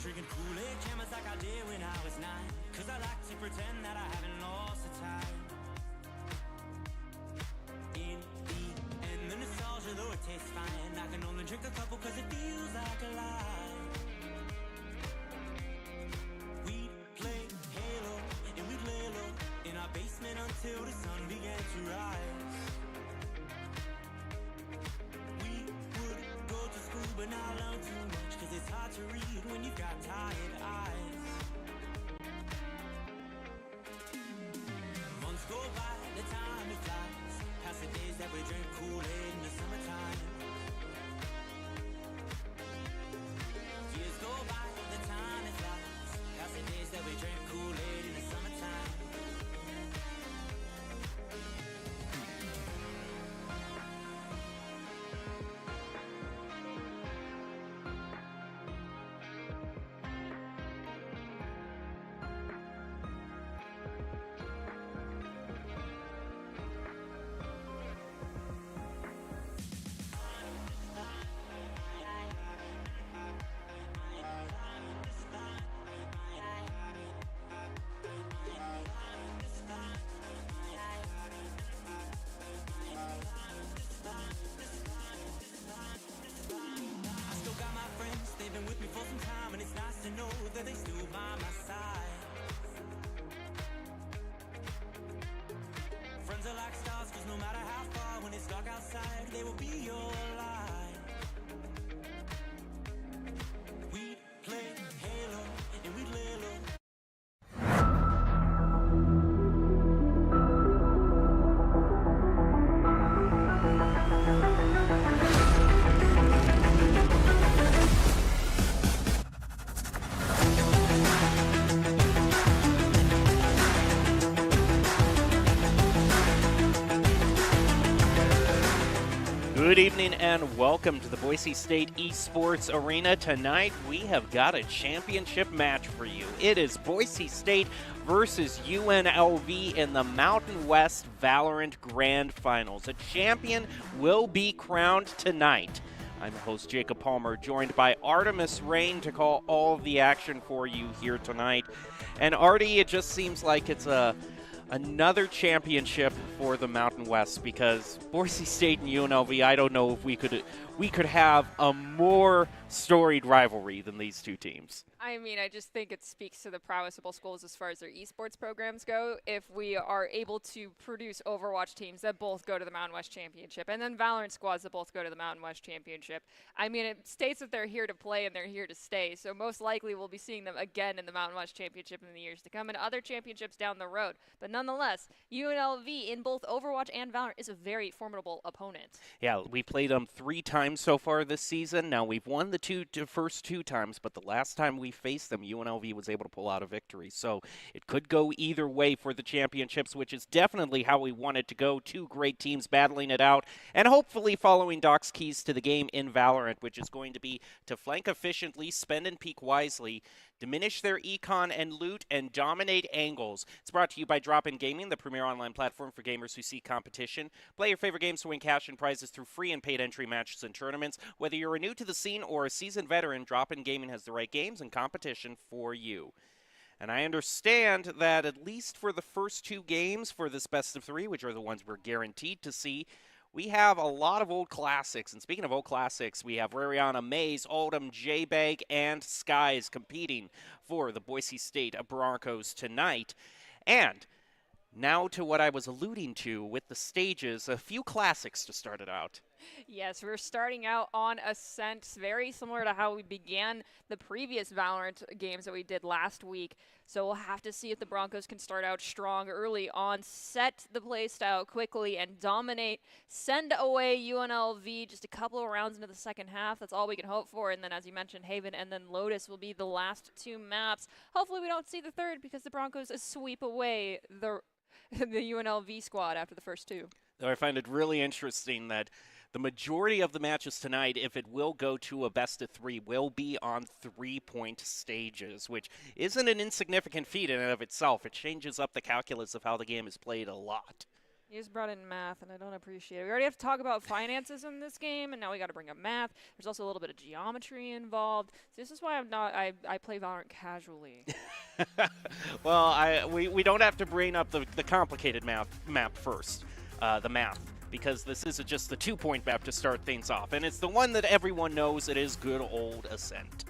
Drinking Kool-Aid cameras like I did when I was 9. Cause I like to pretend that I haven't lost the time. In the end, the nostalgia, though it tastes fine, I can only drink a couple cause it feels like a lie. We'd play Halo and we'd lay low in our basement until the sun began to rise. We would go to school but not learn too much, cause it's hard to read when you've got tired eyes. Months go by, the time it flies, past the days that we drink Kool-Aid in the summertime. Years go by, the time it flies, past the days that we drink Kool-Aid in the summertime. They've been with me for some time, and it's nice to know that they still by my side. Friends are like stars, cause no matter how far, when it's dark outside, they will be your light. We'd play Halo, and we'd lay low. Good evening and welcome to the Boise State Esports Arena. Tonight we have got a championship match for you. It is Boise State versus UNLV in the Mountain West Valorant Grand Finals. A champion will be crowned tonight. I'm host Jacob Palmer, joined by Artemis Rain to call all of the action for you here tonight. And Artie, it just seems like it's another championship for the Mountain West, because Boise State and UNLV, I don't know if we could have a more storied rivalry than these two teams. I mean, I just think it speaks to the prowess of both schools as far as their esports programs go. If we are able to produce Overwatch teams that both go to the Mountain West Championship, and then Valorant squads that both go to the Mountain West Championship, I mean, it states that they're here to play and they're here to stay. So most likely we'll be seeing them again in the Mountain West Championship in the years to come and other championships down the road. But nonetheless, UNLV in both Overwatch and Valorant is a very formidable opponent. Yeah, we played them 3 times so far this season. Now, we've won the first two times, but the last time we faced them, UNLV was able to pull out a victory. So it could go either way for the championships, which is definitely how we want it to go. Two great teams battling it out, and hopefully following Doc's keys to the game in Valorant, which is going to be to flank efficiently, spend and peek wisely, diminish their econ and loot, and dominate angles. It's brought to you by Drop In Gaming, the premier online platform for gamers who seek competition. Play your favorite games to win cash and prizes through free and paid entry matches and tournaments. Whether you're new to the scene or a seasoned veteran, Drop In Gaming has the right games and competition for you. And I understand that at least for the first 2 games for this best of 3, which are the ones we're guaranteed to see, we have a lot of old classics. And speaking of old classics, we have Rariana, Maze, Oldham, J-Bag, and Skies competing for the Boise State Broncos tonight. And now to what I was alluding to with the stages, a few classics to start it out. Yes, we're starting out on Ascent, very similar to how we began the previous Valorant games that we did last week. So we'll have to see if the Broncos can start out strong early on, set the playstyle quickly, and dominate, send away UNLV just a couple of rounds into the second half. That's all we can hope for. And then, as you mentioned, Haven and then Lotus will be the last 2 maps. Hopefully we don't see the third, because the Broncos sweep away the UNLV squad after the first 2. Though I find it really interesting that the majority of the matches tonight, if it will go to a best of 3, will be on 3-point stages, which isn't an insignificant feat in and of itself. It changes up the calculus of how the game is played a lot. You just brought in math, and I don't appreciate it. We already have to talk about finances in this game, and now we got to bring up math. There's also a little bit of geometry involved. So this is why I play Valorant casually. Well, we don't have to bring up the complicated map first, the math, because this isn't just the 2-point map to start things off, and it's the one that everyone knows. It is good old Ascent.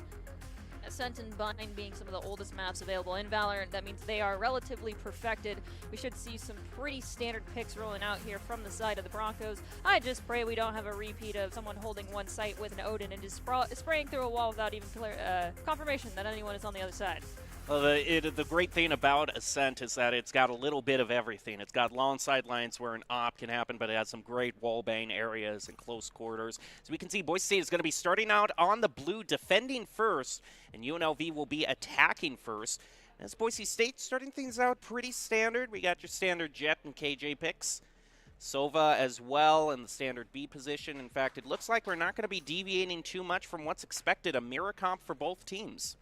Ascent and Bind being some of the oldest maps available in Valorant, that means they are relatively perfected. We should see some pretty standard picks rolling out here from the side of the Broncos. I just pray we don't have a repeat of someone holding one site with an Odin and just spraying through a wall without even confirmation that anyone is on the other side. Well, the great thing about Ascent is that it's got a little bit of everything. It's got long sidelines where an op can happen, but it has some great wallbang areas and close quarters. So we can see Boise State is going to be starting out on the blue, defending first, and UNLV will be attacking first. As Boise State starting things out pretty standard. We got your standard Jet and KJ picks. Sova as well in the standard B position. In fact, it looks like we're not going to be deviating too much from what's expected. A mirror comp for both teams.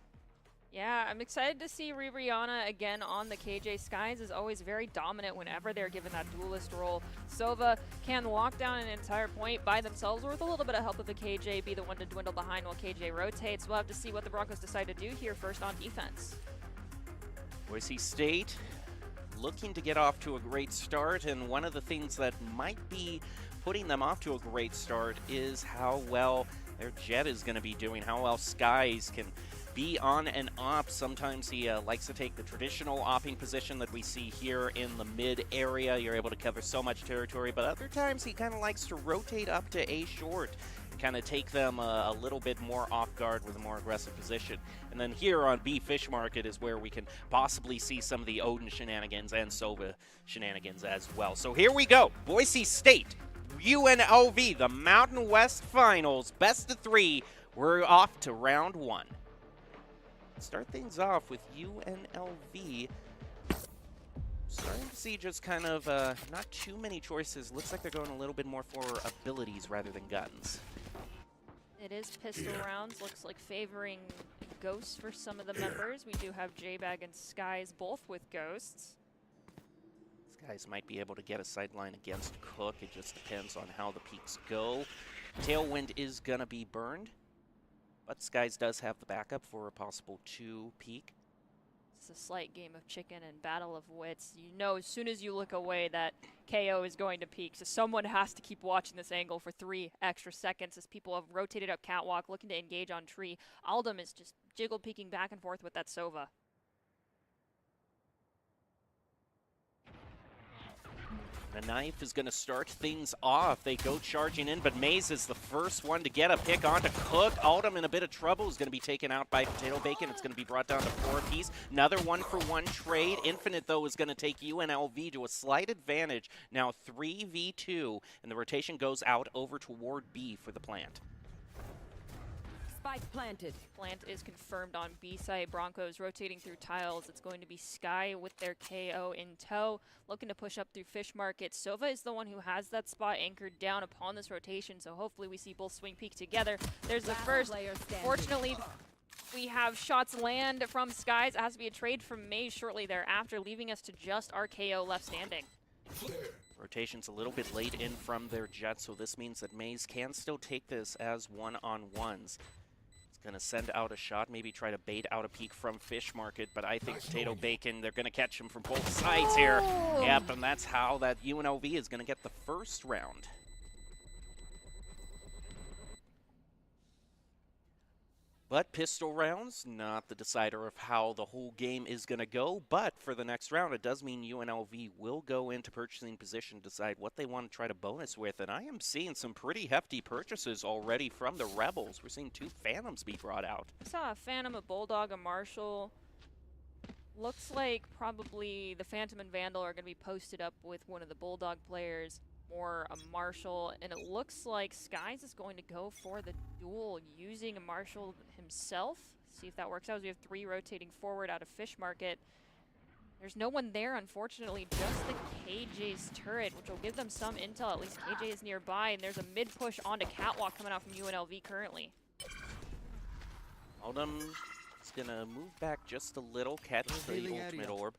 Yeah, I'm excited to see Ribrianna again on the KJ. Skies is always very dominant whenever they're given that duelist role. Sova can lock down an entire point by themselves or with a little bit of help of a KJ, be the one to dwindle behind while KJ rotates. We'll have to see what the Broncos decide to do here first on defense. Boise State looking to get off to a great start, and one of the things that might be putting them off to a great start is how well their Jet is going to be doing, how well Skies can be on and off. Sometimes he likes to take the traditional opping position that we see here in the mid area. You're able to cover so much territory, but other times he kind of likes to rotate up to A short and kind of take them a little bit more off guard with a more aggressive position. And then here on B Fish Market is where we can possibly see some of the Odin shenanigans and Sova shenanigans as well. So here we go. Boise State, UNLV, the Mountain West Finals, best of 3. We're off to round 1. Start things off with UNLV. Starting to see just kind of not too many choices. Looks like they're going a little bit more for abilities rather than guns. It is pistol rounds. Looks like favoring ghosts for some of the members. We do have J-Bag and Skies both with ghosts. Skies might be able to get a sideline against Cook. It just depends on how the peaks go. Tailwind is going to be burned. But Skies does have the backup for a possible 2 peak. It's a slight game of chicken and battle of wits. You know as soon as you look away that KO is going to peak. So someone has to keep watching this angle for 3 extra seconds as people have rotated up catwalk looking to engage on tree. Aldum is just jiggle peeking back and forth with that Sova. The knife is going to start things off. They go charging in, but Maze is the first one to get a pick onto Cook. Aldum in a bit of trouble is going to be taken out by Potato Bacon. It's going to be brought down to 4 apiece. Another 1-for-1 trade. Infinite, though, is going to take UNLV to a slight advantage. Now 3v2, and the rotation goes out over toward B for the plant. Spike planted. Plant is confirmed on B side. Broncos rotating through tiles. It's going to be Sky with their KO in tow, looking to push up through Fish Market. Sova is the one who has that spot anchored down upon this rotation, so hopefully we see both swing peak together. There's the first. Fortunately, we have shots land from Skies. It has to be a trade from Maze shortly thereafter, leaving us to just our KO left standing. Rotation's a little bit late in from their Jet, so this means that Maze can still take this as one-on-ones. Gonna send out a shot, maybe try to bait out a peek from Fish Market, but I think Potato Bacon, they're gonna catch him from both sides here. Yep, and that's how that UNLV is gonna get the first round. But pistol rounds, not the decider of how the whole game is going to go. But for the next round, it does mean UNLV will go into purchasing position, decide what they want to try to bonus with. And I am seeing some pretty hefty purchases already from the Rebels. We're seeing 2 Phantoms be brought out. I saw a Phantom, a Bulldog, a Marshall. Looks like probably the Phantom and Vandal are going to be posted up with one of the Bulldog players, or a Marshall, and it looks like Skies is going to go for the duel using a Marshall himself. See if that works out. We have 3 rotating forward out of Fish Market. There's no one there, unfortunately, just the KJ's turret, which will give them some intel. At least KJ is nearby, and there's a mid-push onto Catwalk coming out from UNLV currently. Aldum is going to move back just a little, catch the ultimate orb.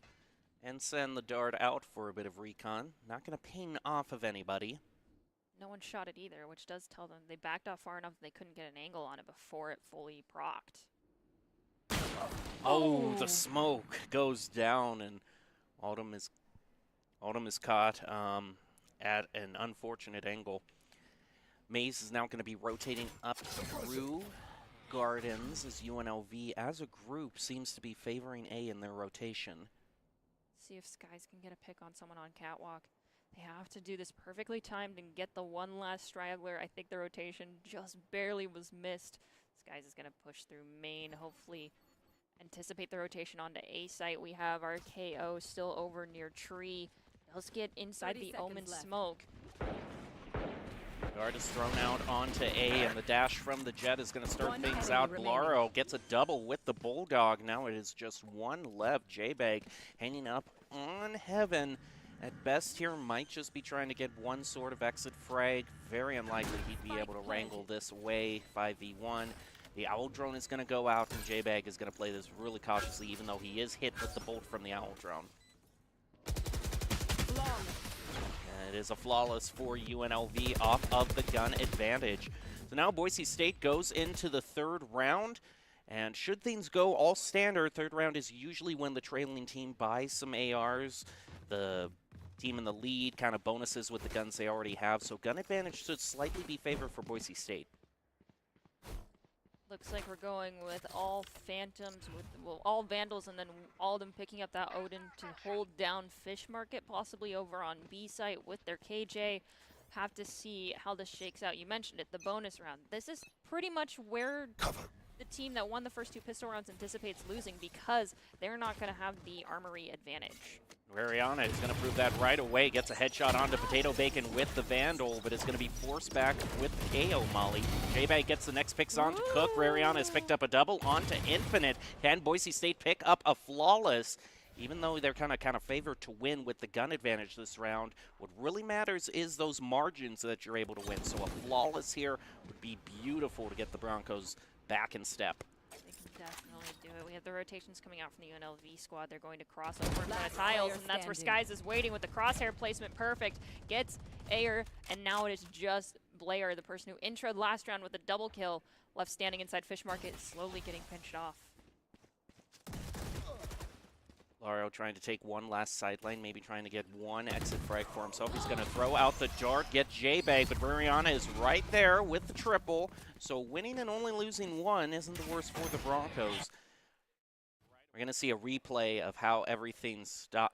And send the dart out for a bit of recon. Not going to ping off of anybody. No one shot it either, which does tell them they backed off far enough that they couldn't get an angle on it before it fully procced. Oh, the smoke goes down, and Autumn is caught at an unfortunate angle. Maze is now going to be rotating up through Gardens as UNLV, as a group, seems to be favoring A in their rotation. See if Skies can get a pick on someone on Catwalk. They have to do this perfectly timed and get the one last straggler. I think the rotation just barely was missed. Skies is going to push through main, hopefully anticipate the rotation onto A site. We have our KO still over near tree. Let's get inside the Omen smoke. Guard is thrown out onto A, and the dash from the Jet is going to start things out. Blaro gets a double with the Bulldog. Now it is just one left. J-Bag hanging up on Heaven. At best here, might just be trying to get one sort of exit frag. Very unlikely he'd be able to wrangle this away. 5v1. The Owl Drone is going to go out, and J-Bag is going to play this really cautiously, even though he is hit with the bolt from the Owl Drone. And it is a flawless for UNLV off of the gun advantage. So now Boise State goes into the third round. And should things go all standard, third round is usually when the trailing team buys some ARs. The team in the lead kind of bonuses with the guns they already have. So gun advantage should slightly be favored for Boise State. Looks like we're going with all Phantoms, with all Vandals, and then all of them picking up that Odin to hold down Fish Market, possibly over on B site with their KJ. Have to see how this shakes out. You mentioned it, the bonus round. This is pretty much where the team that won the first two pistol rounds anticipates losing, because they're not going to have the armory advantage. Rariana is going to prove that right away. Gets a headshot onto Potato Bacon with the Vandal, but it's going to be forced back with KO Molly. J-Bag gets the next picks on to Cook. Rariana has picked up a double onto Infinite. Can Boise State pick up a flawless? Even though they're kind of favored to win with the gun advantage this round, what really matters is those margins that you're able to win. So a flawless here would be beautiful to get the Broncos back in step. They can definitely do it. We have the rotations coming out from the UNLV squad. They're going to cross over in front of Tiles, and that's where Skies is waiting with the crosshair placement perfect. Gets Ayer, and now it is just Blair, the person who introed last round with a double kill, left standing inside Fish Market, slowly getting pinched off. Laro trying to take one last side lane, maybe trying to get one exit frag for himself. He's going to throw out the dart, get J-Bag, but Rariana is right there with the triple. So winning and only losing one isn't the worst for the Broncos. We're going to see a replay of how everything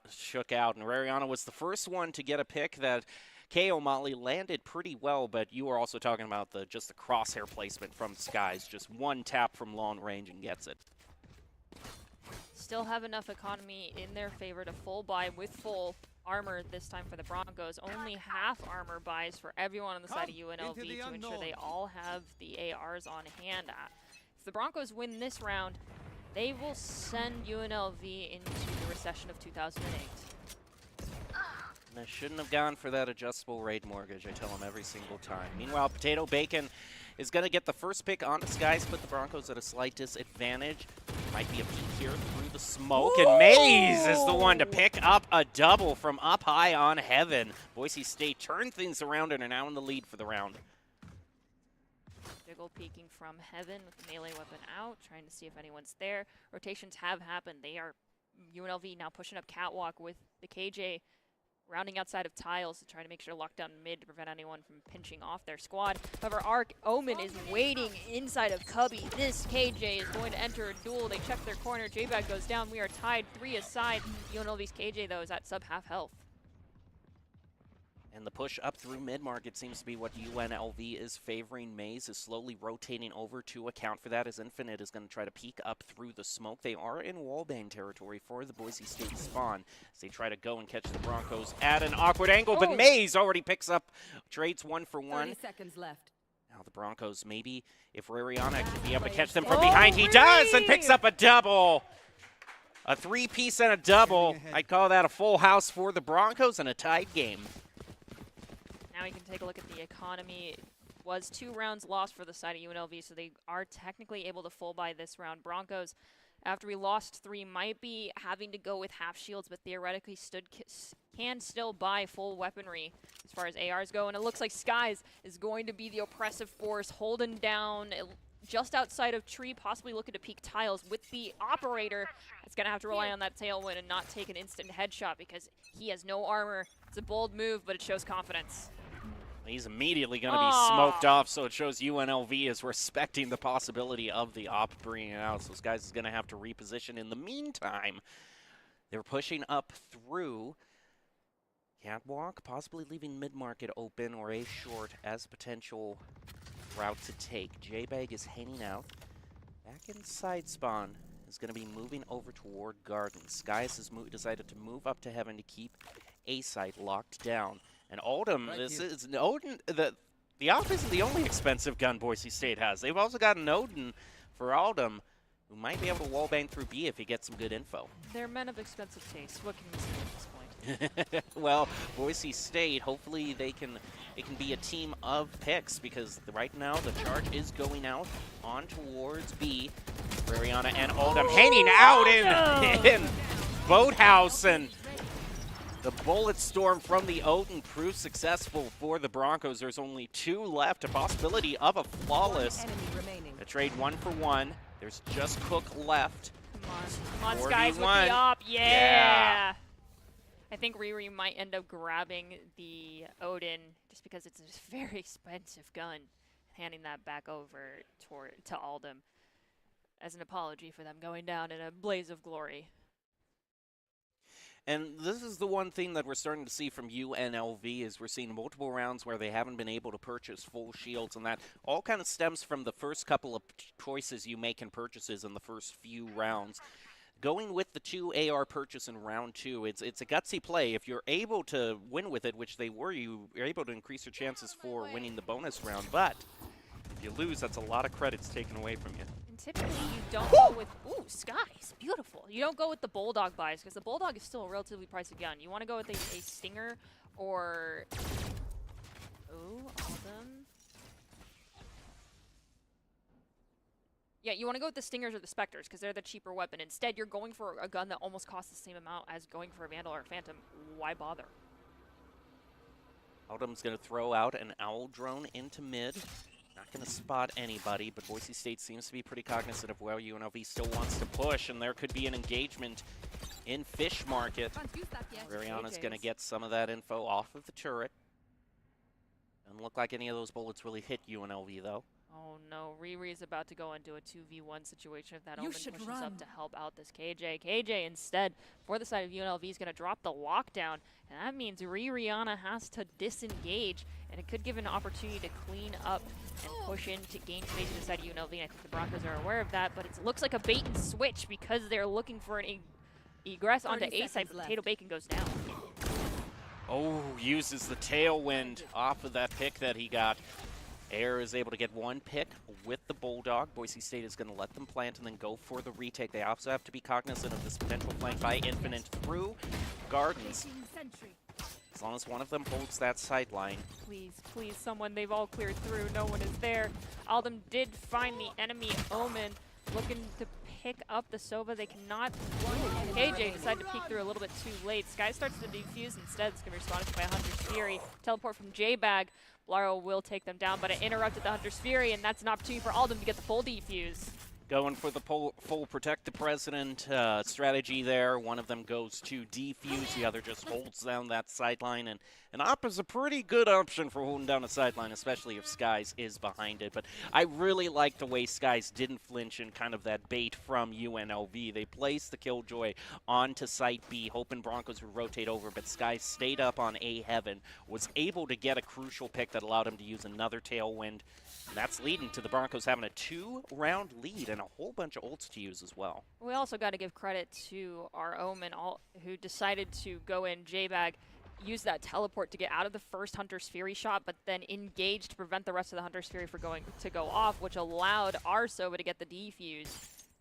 shook out. And Rariana was the first one to get a pick that KO Molly landed pretty well, but you were also talking about just the crosshair placement from Skies. Just one tap from long range and gets it. Still have enough economy in their favor to full buy with full armor this time for the Broncos. Only half armor buys for everyone on the side of UNLV to ensure they all have the ARs on hand. If the Broncos win this round, they will send UNLV into the recession of 2008. And I shouldn't have gone for that adjustable rate mortgage, I tell them every single time. Meanwhile, Potato Bacon is going to get the first pick on the Skies, put the Broncos at a slight disadvantage. Might be a peek here through the smoke, and Maze is the one to pick up a double from up high on Heaven. Boise State turned things around and are now in the lead for the round. Jiggle peeking from Heaven with the melee weapon out, trying to see if anyone's there. Rotations have happened. They are UNLV now pushing up Catwalk with the KJ rounding outside of Tiles to try to make sure to lock down mid to prevent anyone from pinching off their squad. However, Omen is waiting inside of Cubby. This KJ is going to enter a duel. They check their corner. J-Bag goes down. We are tied 3 aside. UNLV's KJ, though, is at sub-half health. And the push up through mid-market seems to be what UNLV is favoring. Maze is slowly rotating over to account for that, as Infinite is going to try to peek up through the smoke. They are in wallbang territory for the Boise State spawn as they try to go and catch the Broncos at an awkward angle, but Maze already picks up, trades 1 for 1. 30 seconds left. Now the Broncos, maybe if Rariana can be able to catch them from behind, he does, and picks up a double. A 3-piece and a double. I'd call that a full house for the Broncos and a tied game. Now you can take a look at the economy. It was 2 rounds lost for the side of UNLV, so they are technically able to full buy this round. Broncos after we lost 3, might be having to go with half shields, but theoretically can still buy full weaponry as far as ARs go. And it looks like Skies is going to be the oppressive force, holding down just outside of tree, possibly looking to peek tiles with the operator. It's going to have to rely on that tailwind and not take an instant headshot because he has no armor. It's a bold move, but it shows confidence. He's immediately going to be smoked off, so it shows UNLV is respecting the possibility of the op bringing it out. So this guy's going to have to reposition. In the meantime, they're pushing up through Catwalk, possibly leaving mid-market open or A short as a potential route to take. J-Bag is hanging out. Back inside spawn is going to be moving over toward Garden. Skies has decided to move up to Heaven to keep A site locked down. And Oldham, the op isn't the only expensive gun Boise State has. They've also got an Odin for Oldham, who might be able to wallbang through B if he gets some good info. They're men of expensive taste. What can we say at this point? Well, Boise State, hopefully it can be a team of picks, because right now the charge is going out on towards B. Rariana and Oldham hanging out in Boathouse, and the bullet storm from the Odin proved successful for the Broncos. There's only 2 left, a possibility of a flawless. A trade 1 for 1. There's just Cook left. Come on, Skies with the op. Yeah. I think Riri might end up grabbing the Odin just because it's a very expensive gun, handing that back over to Oldham as an apology for them going down in a blaze of glory. And this is the one thing that we're starting to see from UNLV is we're seeing multiple rounds where they haven't been able to purchase full shields, and that all kind of stems from the first couple of choices you make in purchases in the first few rounds. Going with the 2 AR purchase in round 2, it's a gutsy play. If you're able to win with it, which they were, you're able to increase your chances for winning the bonus round. But if you lose, that's a lot of credits taken away from you. And typically you don't go with, ooh, Skies, beautiful. You don't go with the Bulldog buys because the Bulldog is still a relatively pricey gun. You want to go with a Stinger or, ooh, Oldham. Yeah, you want to go with the Stingers or the Spectres because they're the cheaper weapon. Instead, you're going for a gun that almost costs the same amount as going for a Vandal or a Phantom. Why bother? Oldham's going to throw out an Owl drone into mid. Not going to spot anybody, but Boise State seems to be pretty cognizant of where UNLV still wants to push, and there could be an engagement in Fish Market. Rariana's going to get some of that info off of the turret. Doesn't look like any of those bullets really hit UNLV, though. Oh no, Riri is about to go into a 2v1 situation if that Omen pushes up to help out this KJ. KJ instead, for the side of UNLV, is going to drop the lockdown, and that means Ririana has to disengage, and it could give an opportunity to clean up and push in to gain space to the side of UNLV. And I think the Broncos are aware of that, but it looks like a bait and switch because they're looking for an egress onto A side, but Potato Bacon goes down. Oh, uses the tailwind off of that pick that he got. Air is able to get 1 pick with the Bulldog. Boise State is going to let them plant and then go for the retake. They also have to be cognizant of this potential flank by Infinite through Gardens. As long as one of them holds that sideline. Please, please, someone. They've all cleared through. No one is there. Oldham did find the enemy Omen, looking to pick up the Sova. They cannot. KJ decided to peek through a little bit too late. Sky starts to defuse instead. It's going to be responded by Hunter's Fury. Teleport from J-Bag. Blaro will take them down, but it interrupted the Hunter's Fury, and that's an opportunity for Oldham to get the full defuse. Going for the full protect the president strategy there. One of them goes to defuse, the other just holds down that sideline. And an op is a pretty good option for holding down a sideline, especially if Skies is behind it. But I really like the way Skies didn't flinch in kind of that bait from UNLV. They placed the Killjoy onto site B, hoping Broncos would rotate over, but Skies stayed up on A Heaven, was able to get a crucial pick that allowed him to use another tailwind. And that's leading to the Broncos having a 2-round lead and a whole bunch of ults to use as well. We also got to give credit to our Omen, who decided to go in J-Bag, use that teleport to get out of the first Hunter's Fury shot, but then engage to prevent the rest of the Hunter's Fury from going to go off, which allowed our Sova to get the defuse,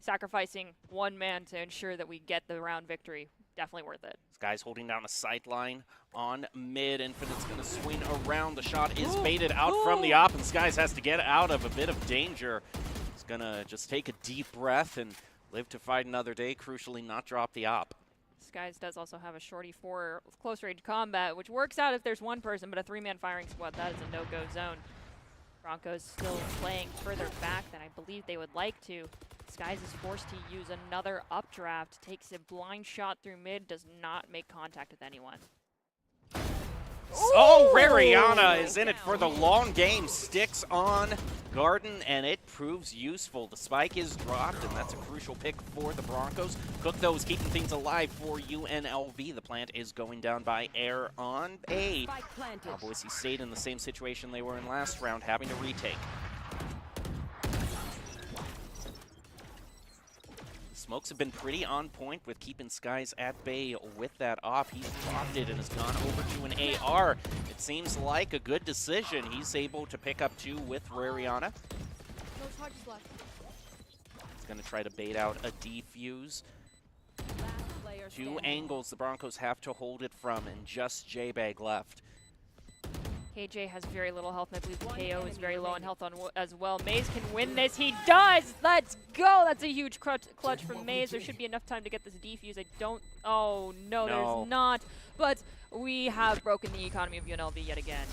sacrificing 1 man to ensure that we get the round victory. Definitely worth it. This guy's holding down a sideline on mid. Infinite's going to swing around. The shot is baited out from the op, and Skies has to get out of a bit of danger. He's going to just take a deep breath and Live to fight another day, crucially not drop the op. Skies does also have a shorty for close range combat, which works out if there's one person, but a 3-man firing squad, that is a no-go zone. Broncos still playing further back than I believe they would like to. Skies is forced to use another updraft, takes a blind shot through mid, does not make contact with anyone. Oh, Rariana is in it for the long game. Sticks on Garden, and it proves useful. The spike is dropped, and that's a crucial pick for the Broncos. Cook, though, is keeping things alive for UNLV. The plant is going down by air on A. Now Boise State in the same situation they were in last round, having to retake. Smokes have been pretty on point with keeping Skies at bay with that op. He's dropped it and has gone over to an AR. It seems like a good decision. He's able to pick up 2 with Rariana. He's going to try to bait out a defuse. 2 angles the Broncos have to hold it from, and just J-Bag left. KJ has very little health, and I believe KO is very low on health as well. Maze can win this. He does! Let's go! That's a huge clutch from Maze. There should be enough time to get this defuse. I don't... Oh, no, there's not. But we have broken the economy of UNLV yet again.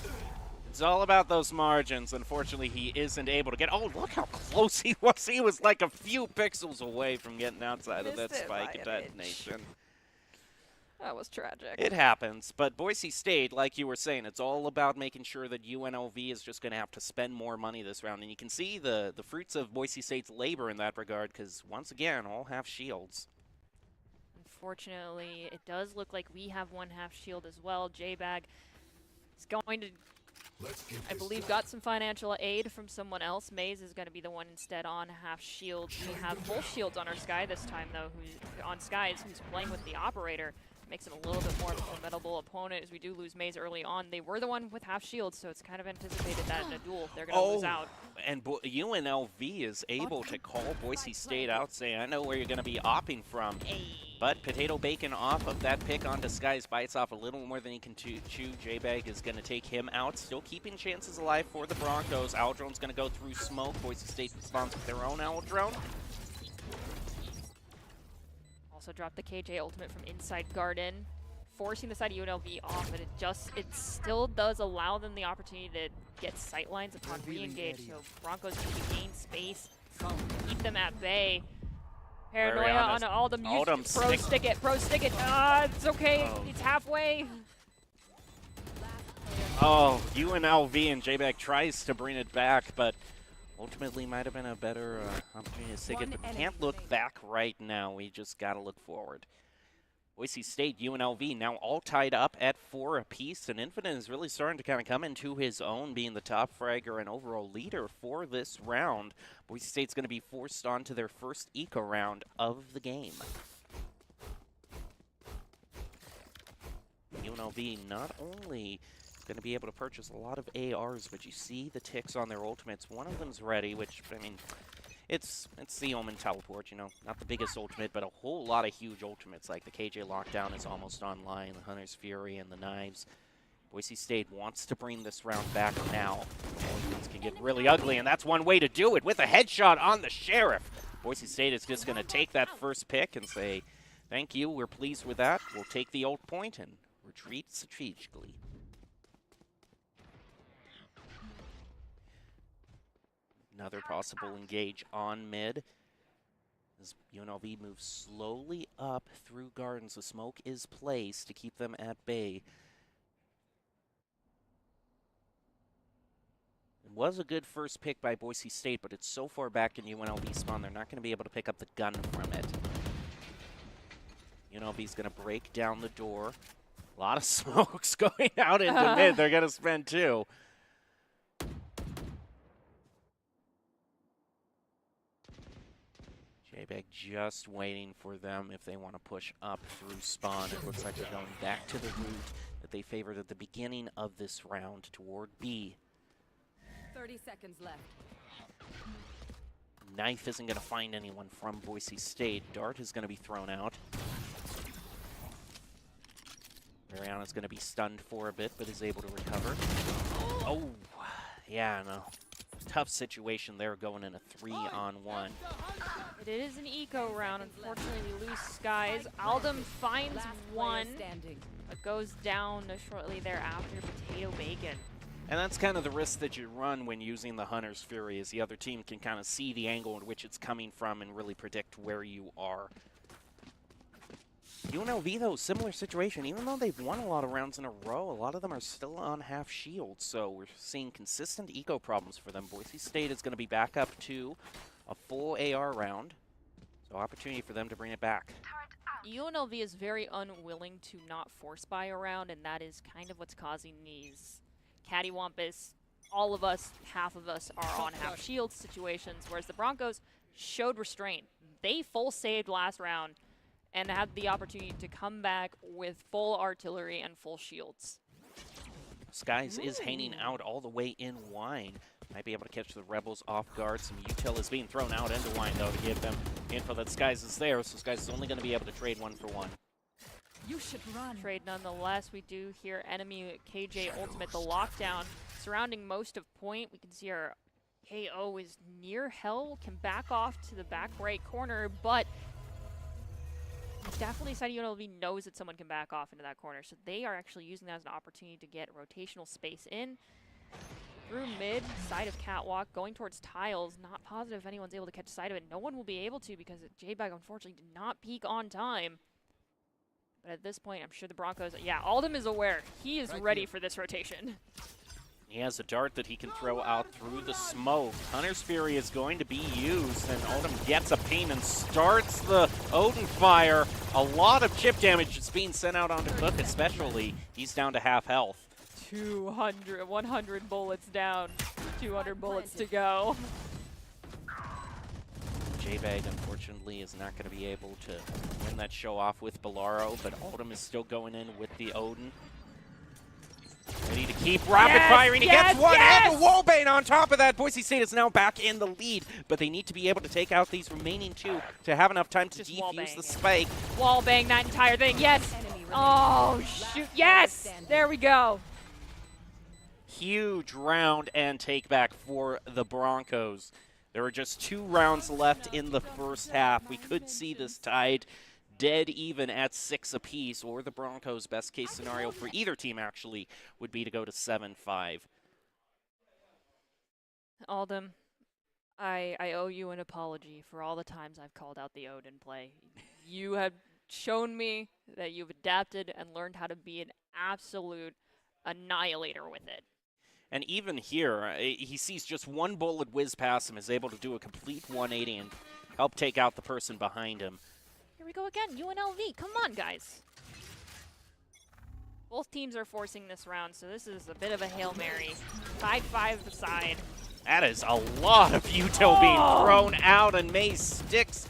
It's all about those margins. Unfortunately, he isn't able to get... Oh, look how close he was. He was like a few pixels away from getting outside of that spike detonation. That was tragic. It happens, but Boise State, like you were saying, it's all about making sure that UNLV is just going to have to spend more money this round. And you can see the fruits of Boise State's labor in that regard, because once again, all half shields. Unfortunately, it does look like we have 1 half shield as well. J-Bag is going to, I believe, got some financial aid from someone else. Maze is going to be the one instead on half shield. We have full shields on our Sky this time, though, on Skies, who's playing with the operator. Makes him a little bit more of a formidable opponent as we do lose Maze early on. They were the one with half shields, so it's kind of anticipated that in a duel they're going to lose out. And UNLV is able to call Boise State out, saying, I know where you're going to be opping from. But Potato Bacon off of that pick onto Skies bites off a little more than he can chew. J-Bag is going to take him out, still keeping chances alive for the Broncos. Owl Drone's going to go through smoke. Boise State responds with their own Owl Drone. Also dropped the KJ ultimate from inside Garden, forcing the side of UNLV off, but it still does allow them the opportunity to get sightlines upon re-engage, so Broncos can gain space, keep them at bay. Paranoia on Aldum, pro stick it. It's okay, it's halfway. Oh, UNLV and J-Bag tries to bring it back, but ultimately might have been a better opportunity to stick it, but we can't look back right now. We just got to look forward. Boise State, UNLV now all tied up at 4 apiece, and Infinite is really starting to kind of come into his own, being the top fragger and overall leader for this round. Boise State's going to be forced onto their first eco round of the game. UNLV not only going to be able to purchase a lot of ARs, but you see the ticks on their ultimates. One of them's ready, which, I mean, it's the Omen Teleport, you know, not the biggest ultimate, but a whole lot of huge ultimates, like the KJ Lockdown is almost online, the Hunter's Fury, and the Knives. Boise State wants to bring this round back now. Things can get really ugly, and that's one way to do it, with a headshot on the Sheriff. Boise State is just going to take that first pick and say, thank you, we're pleased with that. We'll take the ult point and retreat strategically. Another possible engage on mid as UNLV moves slowly up through Gardens. The smoke is placed to keep them at bay. It was a good first pick by Boise State, but it's so far back in UNLV spawn, they're not going to be able to pick up the gun from it. UNLV's going to break down the door. A lot of smokes going out into mid. They're going to spend 2. J-Bag just waiting for them if they want to push up through spawn. It looks like they're going back to the route that they favored at the beginning of this round toward B. 30 seconds left. Knife isn't going to find anyone from Boise State. Dart is going to be thrown out. Mariana's going to be stunned for a bit, but is able to recover. Oh, yeah, no. tough situation there going in a 3-on-1. It is an eco round. Unfortunately, we lose Skies. Aldum finds Last player one, standing. but goes down shortly thereafter. Potato Bacon. And that's kind of the risk that you run when using the Hunter's Fury, is the other team can kind of see the angle in which it's coming from and really predict where you are. UNLV, though, similar situation. Even though they've won a lot of rounds in a row, a lot of them are still on half shield, so we're seeing consistent eco problems for them. Boise State is going to be back up to a full AR round, so opportunity for them to bring it back. UNLV is very unwilling to not force buy around, and that is kind of what's causing these cattywampus, all of us, half of us are on half shield situations, whereas the Broncos showed restraint. They full saved last round and had the opportunity to come back with full artillery and full shields. Skies is hanging out all the way in Wine. Might be able to catch the Rebels off guard. Some util is being thrown out into Wine, though, to give them info that Skies is there, so Skies is only going to be able to trade 1-for-1. You should run. Trade nonetheless. We do hear enemy KJ ultimate, the lockdown surrounding most of point. We can see our KO is near hell, can back off to the back right corner, but definitely side UNLV knows that someone can back off into that corner, so they are actually using that as an opportunity to get rotational space in. Through mid, side of Catwalk, going towards tiles. Not positive if anyone's able to catch sight of it. No one will be able to because J-Bag unfortunately did not peek on time. But at this point, I'm sure the Broncos, yeah, Aldum is aware. He is ready for this rotation. He has a dart that he can throw out through the smoke. Hunter's Fury is going to be used, and Aldum gets a ping and starts the Odin fire. A lot of chip damage is being sent out onto Cook, especially. He's down to half health. 100 bullets down, 200 bullets to go. J-Bag, unfortunately, is not going to be able to win that show off with Bolaro, but Aldum is still going in with the Odin. Ready to keep rapid firing. He gets one and the wallbang on top of that. Boise State is now back in the lead, but they need to be able to take out these remaining two to have enough time to defuse the spike. Wallbang that entire thing, yes! Oh, shoot, yes! There we go. Huge round and take back for the Broncos. There are just 2 rounds left in the first half. We could see this tied dead even at 6 apiece, or the Broncos' best case scenario for either team actually would be to go to 7-5. Aldum, I owe you an apology for all the times I've called out the Odin play. You have shown me that you've adapted and learned how to be an absolute annihilator with it. And even here, he sees just one bullet whiz past him, is able to do a complete 180 and help take out the person behind him. Here we go again, UNLV, come on guys. Both teams are forcing this round, so this is a bit of a Hail Mary. 5-5 aside. That is a lot of util being thrown out, and Maze sticks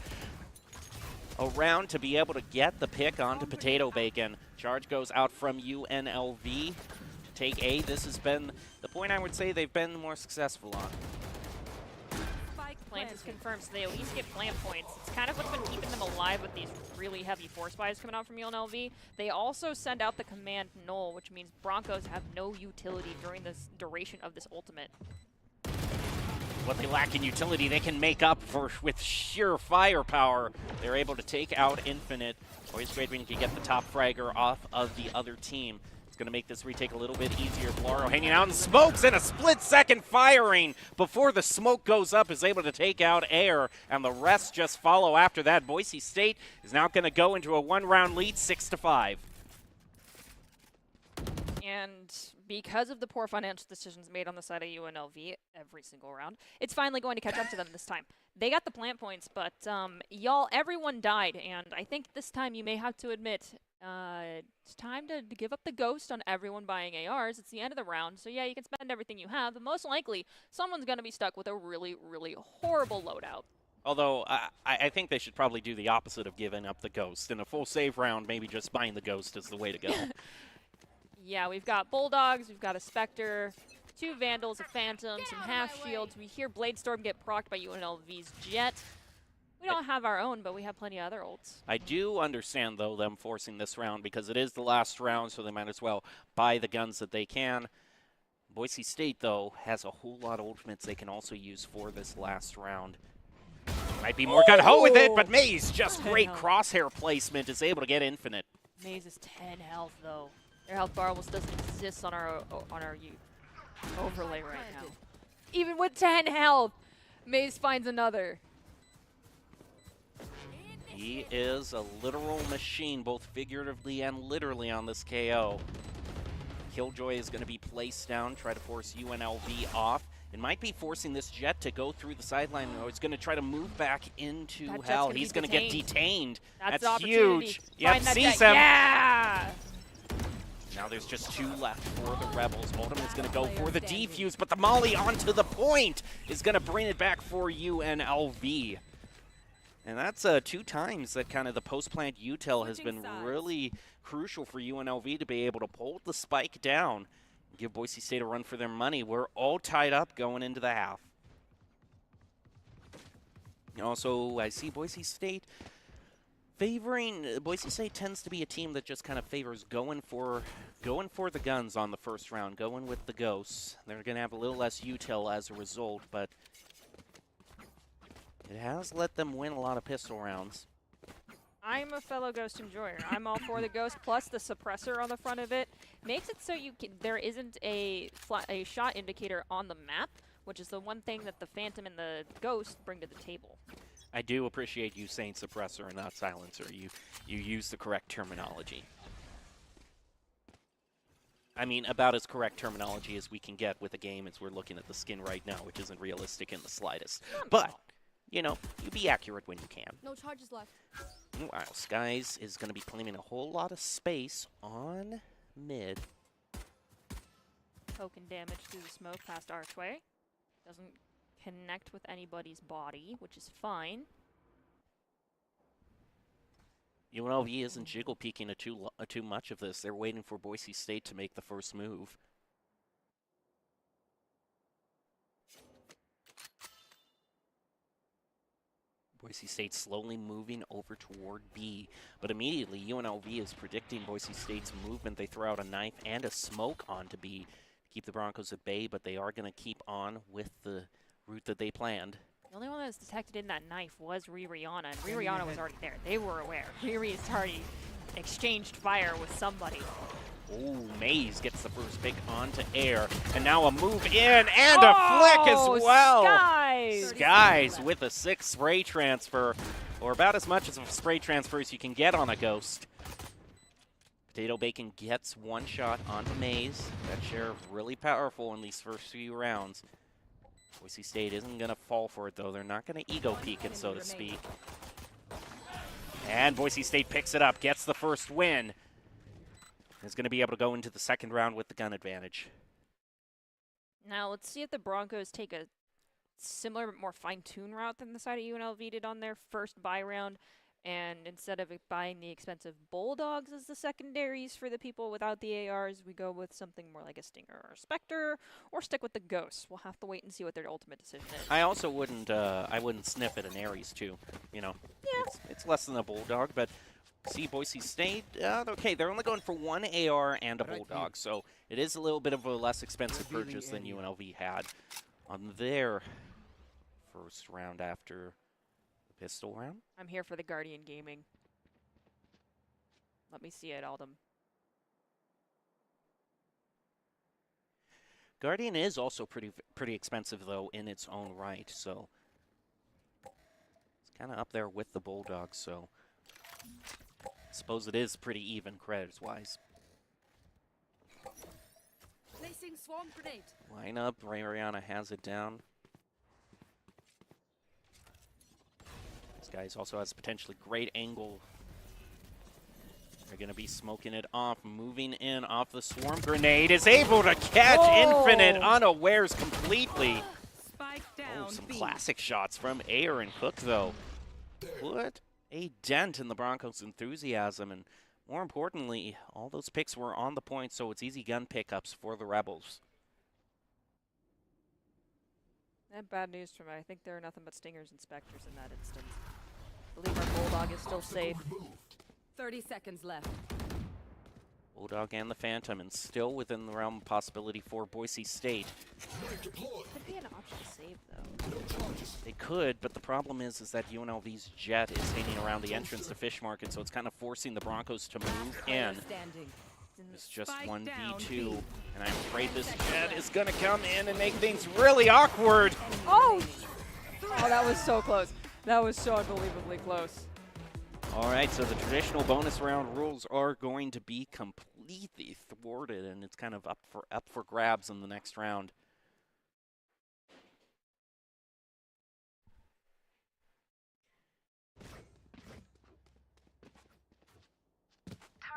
around to be able to get the pick onto Potato Bacon. Charge goes out from UNLV. Take A. This has been the point I would say they've been more successful on. Plant is confirmed, so they at least get plant points. It's kind of what's been keeping them alive with these really heavy force buys coming out from UNLV. They also send out the command null, which means Broncos have no utility during this duration of this ultimate. What they lack in utility, they can make up for with sheer firepower. They're able to take out Infinite. Always great when you can get the top fragger off of the other team. Going to make this retake a little bit easier. Blaro hanging out in smokes and a split-second firing before the smoke goes up, is able to take out Air, and the rest just follow after that. Boise State is now going to go into a 1-round lead, 6-5. And because of the poor financial decisions made on the side of UNLV every single round, it's finally going to catch up to them this time. They got the plant points, but everyone died, and I think this time you may have to admit it's time to give up the ghost on everyone buying ARs. It's the end of the round, so yeah, you can spend everything you have, but most likely someone's going to be stuck with a really, really horrible loadout. Although, I think they should probably do the opposite of giving up the ghost. In a full save round, maybe just buying the ghost is the way to go. Yeah, we've got Bulldogs, we've got a Spectre, 2 Vandals, a Phantom, some half shields. We hear Bladestorm get procced by UNLV's Jet. We don't have our own, but we have plenty of other ults. I do understand, though, them forcing this round because it is the last round, so they might as well buy the guns that they can. Boise State, though, has a whole lot of ultimates they can also use for this last round. Might be more gun-ho with it, but Maze, just great crosshair placement, is able to get infinite. Maze is 10 health though. Their health bar almost doesn't exist on our overlay right now. Even with 10 health, Maze finds another. He is a literal machine, both figuratively and literally on this KO. Killjoy is going to be placed down, try to force UNLV off. It might be forcing this Jet to go through the sideline, or it's going to try to move back into Hell. He's going to get detained. That's huge. Yep, sees him. Yeah! Now there's just 2 left for the Rebels. Oldham is going to go for the defuse, but the Molly onto the point is going to bring it back for UNLV. And that's 2 times that kind of the post-plant util has been really crucial for UNLV to be able to pull the spike down and give Boise State a run for their money. We're all tied up going into the half. Also, I see Boise State favoring. Boise State tends to be a team that just kind of favors going for the guns on the first round, going with the ghosts. They're going to have a little less util as a result, but it has let them win a lot of pistol rounds. I'm a fellow Ghost enjoyer. I'm all for the Ghost, plus the suppressor on the front of it makes it so there isn't a shot indicator on the map, which is the one thing that the Phantom and the Ghost bring to the table. I do appreciate you saying suppressor and not silencer. You use the correct terminology. I mean, about as correct terminology as we can get with a game as we're looking at the skin right now, which isn't realistic in the slightest. But, you know, you be accurate when you can. No charges left. Wow, Skies is going to be claiming a whole lot of space on mid. Token damage through the smoke past Archway. Doesn't connect with anybody's body, which is fine. UNLV isn't jiggle peeking too much of this. They're waiting for Boise State to make the first move. Boise State slowly moving over toward B, but immediately UNLV is predicting Boise State's movement. They throw out a knife and a smoke onto B to keep the Broncos at bay, but they are going to keep on with the route that they planned. The only one that was detected in that knife was Rihanna, and Rihanna was already there. They were aware. Riri's already exchanged fire with somebody. Oh, Maze gets the first pick onto Air, and now a move in and a flick as well. Skies! Skies with a 6 spray transfer, or about as much as a spray transfer as you can get on a Ghost. Potato Bacon gets 1 shot onto Maze. That sheriff really powerful in these first few rounds. Boise State isn't going to fall for it, though. They're not going to ego peek it, so to speak. And Boise State picks it up, gets the first win. Is going to be able to go into the second round with the gun advantage. Now let's see if the Broncos take a similar but more fine-tuned route than the side of UNLV did on their first bye round. And instead of buying the expensive Bulldogs as the secondaries for the people without the ARs, we go with something more like a Stinger or a Spectre, or stick with the Ghosts. We'll have to wait and see what their ultimate decision is. I also wouldn't sniff at an Ares too. You know, yeah, it's less than a Bulldog, but see Boise State. Okay, they're only going for 1 AR and a Bulldog, so it is a little bit of a less expensive purchase than UNLV had on their first round after the pistol round. I'm here for the Guardian Gaming. Let me see it, Aldum. Guardian is also pretty expensive though in its own right, so it's kind of up there with the Bulldogs. So I suppose it is pretty even credits-wise. Placing swarm grenade. Line up, Rihanna has it down. This guy also has potentially great angle. They're going to be smoking it off, moving in off the swarm grenade. Is able to catch Infinite unawares completely. Spike down. Some classic shots from Ayer and Cook, though. Put a dent in the Broncos' enthusiasm, and more importantly, all those picks were on the point, so it's easy gun pickups for the Rebels. And bad news for me. I think there are nothing but Stingers and Spectres in that instance. I believe our Bulldog is still safe. 30 seconds left. Bulldog and the Phantom, and still within the realm of possibility for Boise State. Could be an option to save, though. They could, but the problem is that UNLV's jet is hanging around the entrance to Fish Market, so it's kind of forcing the Broncos to move in. It's just 1v2, and I'm afraid this jet is going to come in and make things really awkward. Oh! Oh, that was so close. That was so unbelievably close. All right, so the traditional bonus round rules are going to be completely thwarted, and it's kind of up for grabs in the next round.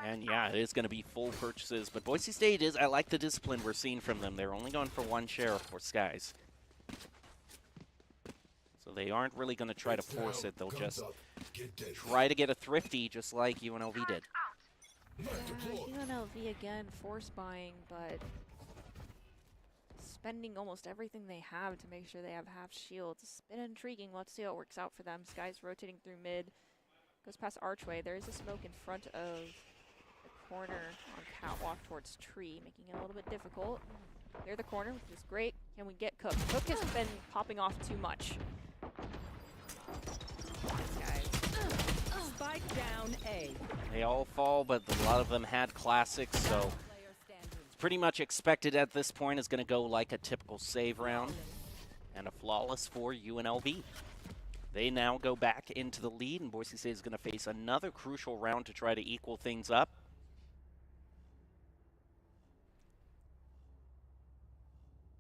And yeah, it is going to be full purchases, but Boise State is, I like the discipline we're seeing from them. They're only going for one share for Skies. So they aren't really going to try to force it. They'll just try to get a thrifty, just like UNLV did. UNLV again, force buying, but spending almost everything they have to make sure they have half shields. It's been intriguing. Let's see how it works out for them. Skies rotating through mid, goes past Archway. There is a smoke in front of the corner on Catwalk towards Tree, making it a little bit difficult. Clear the corner, which is great. Can we get Cook? Cook has been popping off too much. Spike down A. They all fall, but a lot of them had classics, so it's pretty much expected at this point is going to go like a typical save round, and a flawless for UNLV. They now go back into the lead, and Boise State is going to face another crucial round to try to equal things up.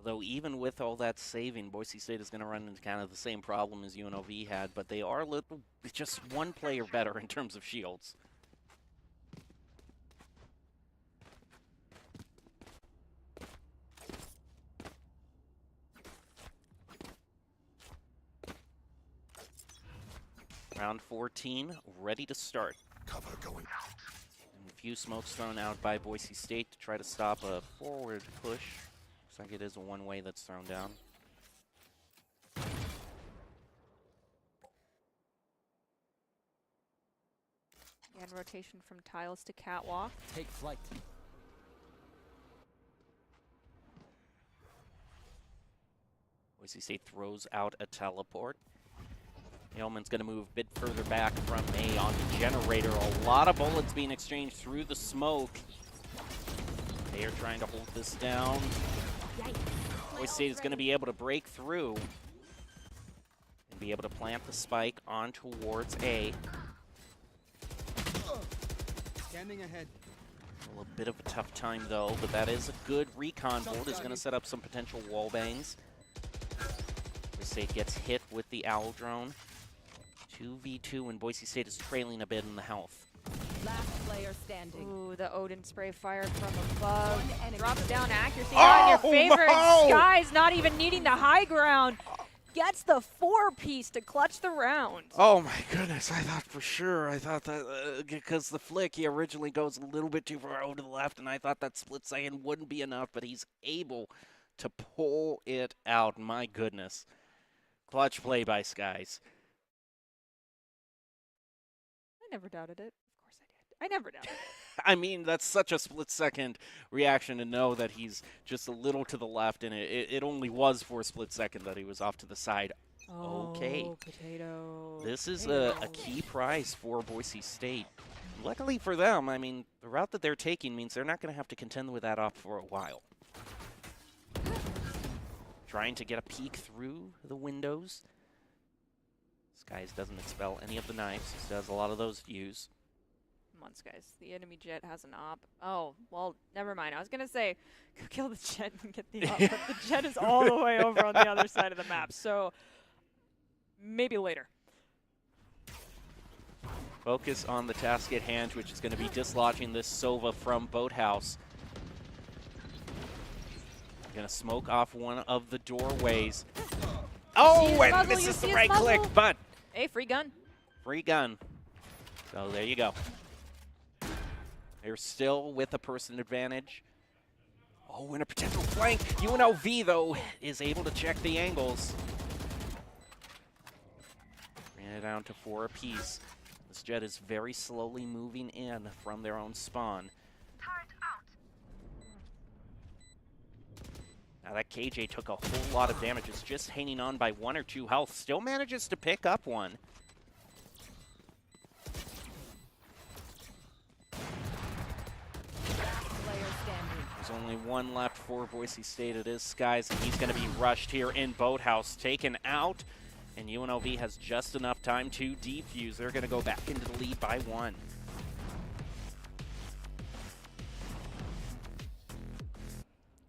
Though even with all that saving, Boise State is going to run into kind of the same problem as UNLV had, but they are just one player better in terms of shields. Round 14, ready to start. Cover going out. And a few smokes thrown out by Boise State to try to stop a forward push. Looks like it is a one-way that's thrown down. And rotation from tiles to Catwalk. Take flight. Boise State throws out a teleport. Yeoman's going to move a bit further back from A on the generator. A lot of bullets being exchanged through the smoke. They are trying to hold this down. Boise State is going to be able to break through and be able to plant the spike on towards A. Standing ahead. A little bit of a tough time though, but that is a good recon bolt. Is going to set up some potential wall bangs. Boise State gets hit with the Owl drone. 2v2, and Boise State is trailing a bit in the health. Last player standing. Ooh, the Odin spray fired from above. Drops down accuracy. Oh, Not in your favor. no! Skies not even needing the high ground. Gets the 4-piece to clutch the round. Oh my goodness, I thought for sure, I thought that, because the flick, he originally goes a little bit too far over to the left, and I thought that split second wouldn't be enough, but he's able to pull it out. My goodness. Clutch play by Skies. I never doubted it. Of course I did. I never doubted it. I mean, that's such a split-second reaction to know that he's just a little to the left, and it only was for a split second that he was off to the side. Okay. Oh, potato. This is a key prize for Boise State. Luckily for them, I mean, the route that they're taking means they're not going to have to contend with that op for a while. Trying to get a peek through the windows. Skies doesn't expel any of the knives. He does a lot of those views. Come on, guys. The enemy jet has an op. Oh, well, never mind. I was going to say, go kill the jet and get the op, but the jet is all the way over on the other side of the map, so maybe later. Focus on the task at hand, which is going to be dislodging this Sova from Boathouse. Going to smoke off one of the doorways. Oh, and this is the right click, but... Hey, free gun. Free gun. So there you go. They're still with a person advantage. Oh, and a potential flank. UNLV, though, is able to check the angles. Bring it down to 4 apiece. This jet is very slowly moving in from their own spawn. Now that KJ took a whole lot of damage, is just hanging on by 1 or 2 health, still manages to pick up one. Player standing. There's only one left for Boise State. It is Skies, and he's going to be rushed here in Boathouse, taken out. And UNLV has just enough time to defuse. They're going to go back into the lead by 1.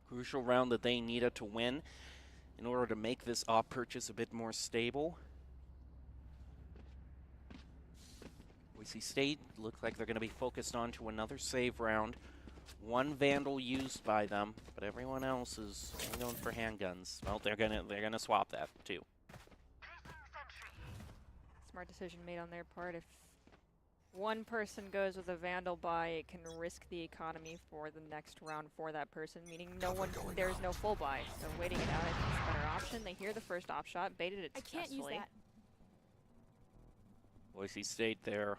Crucial round that they needed to win in order to make this op purchase a bit more stable. Boise State looks like they're going to be focused on to another save round. 1 Vandal used by them, but everyone else is going for handguns. Well, they're gonna swap that too. Smart decision made on their part. If one person goes with a Vandal buy, it can risk the economy for the next round for that person, meaning there's no full buy. So waiting it out, I think, is a better option. They hear the first op shot, baited it I can't use successfully. that. Boise State, their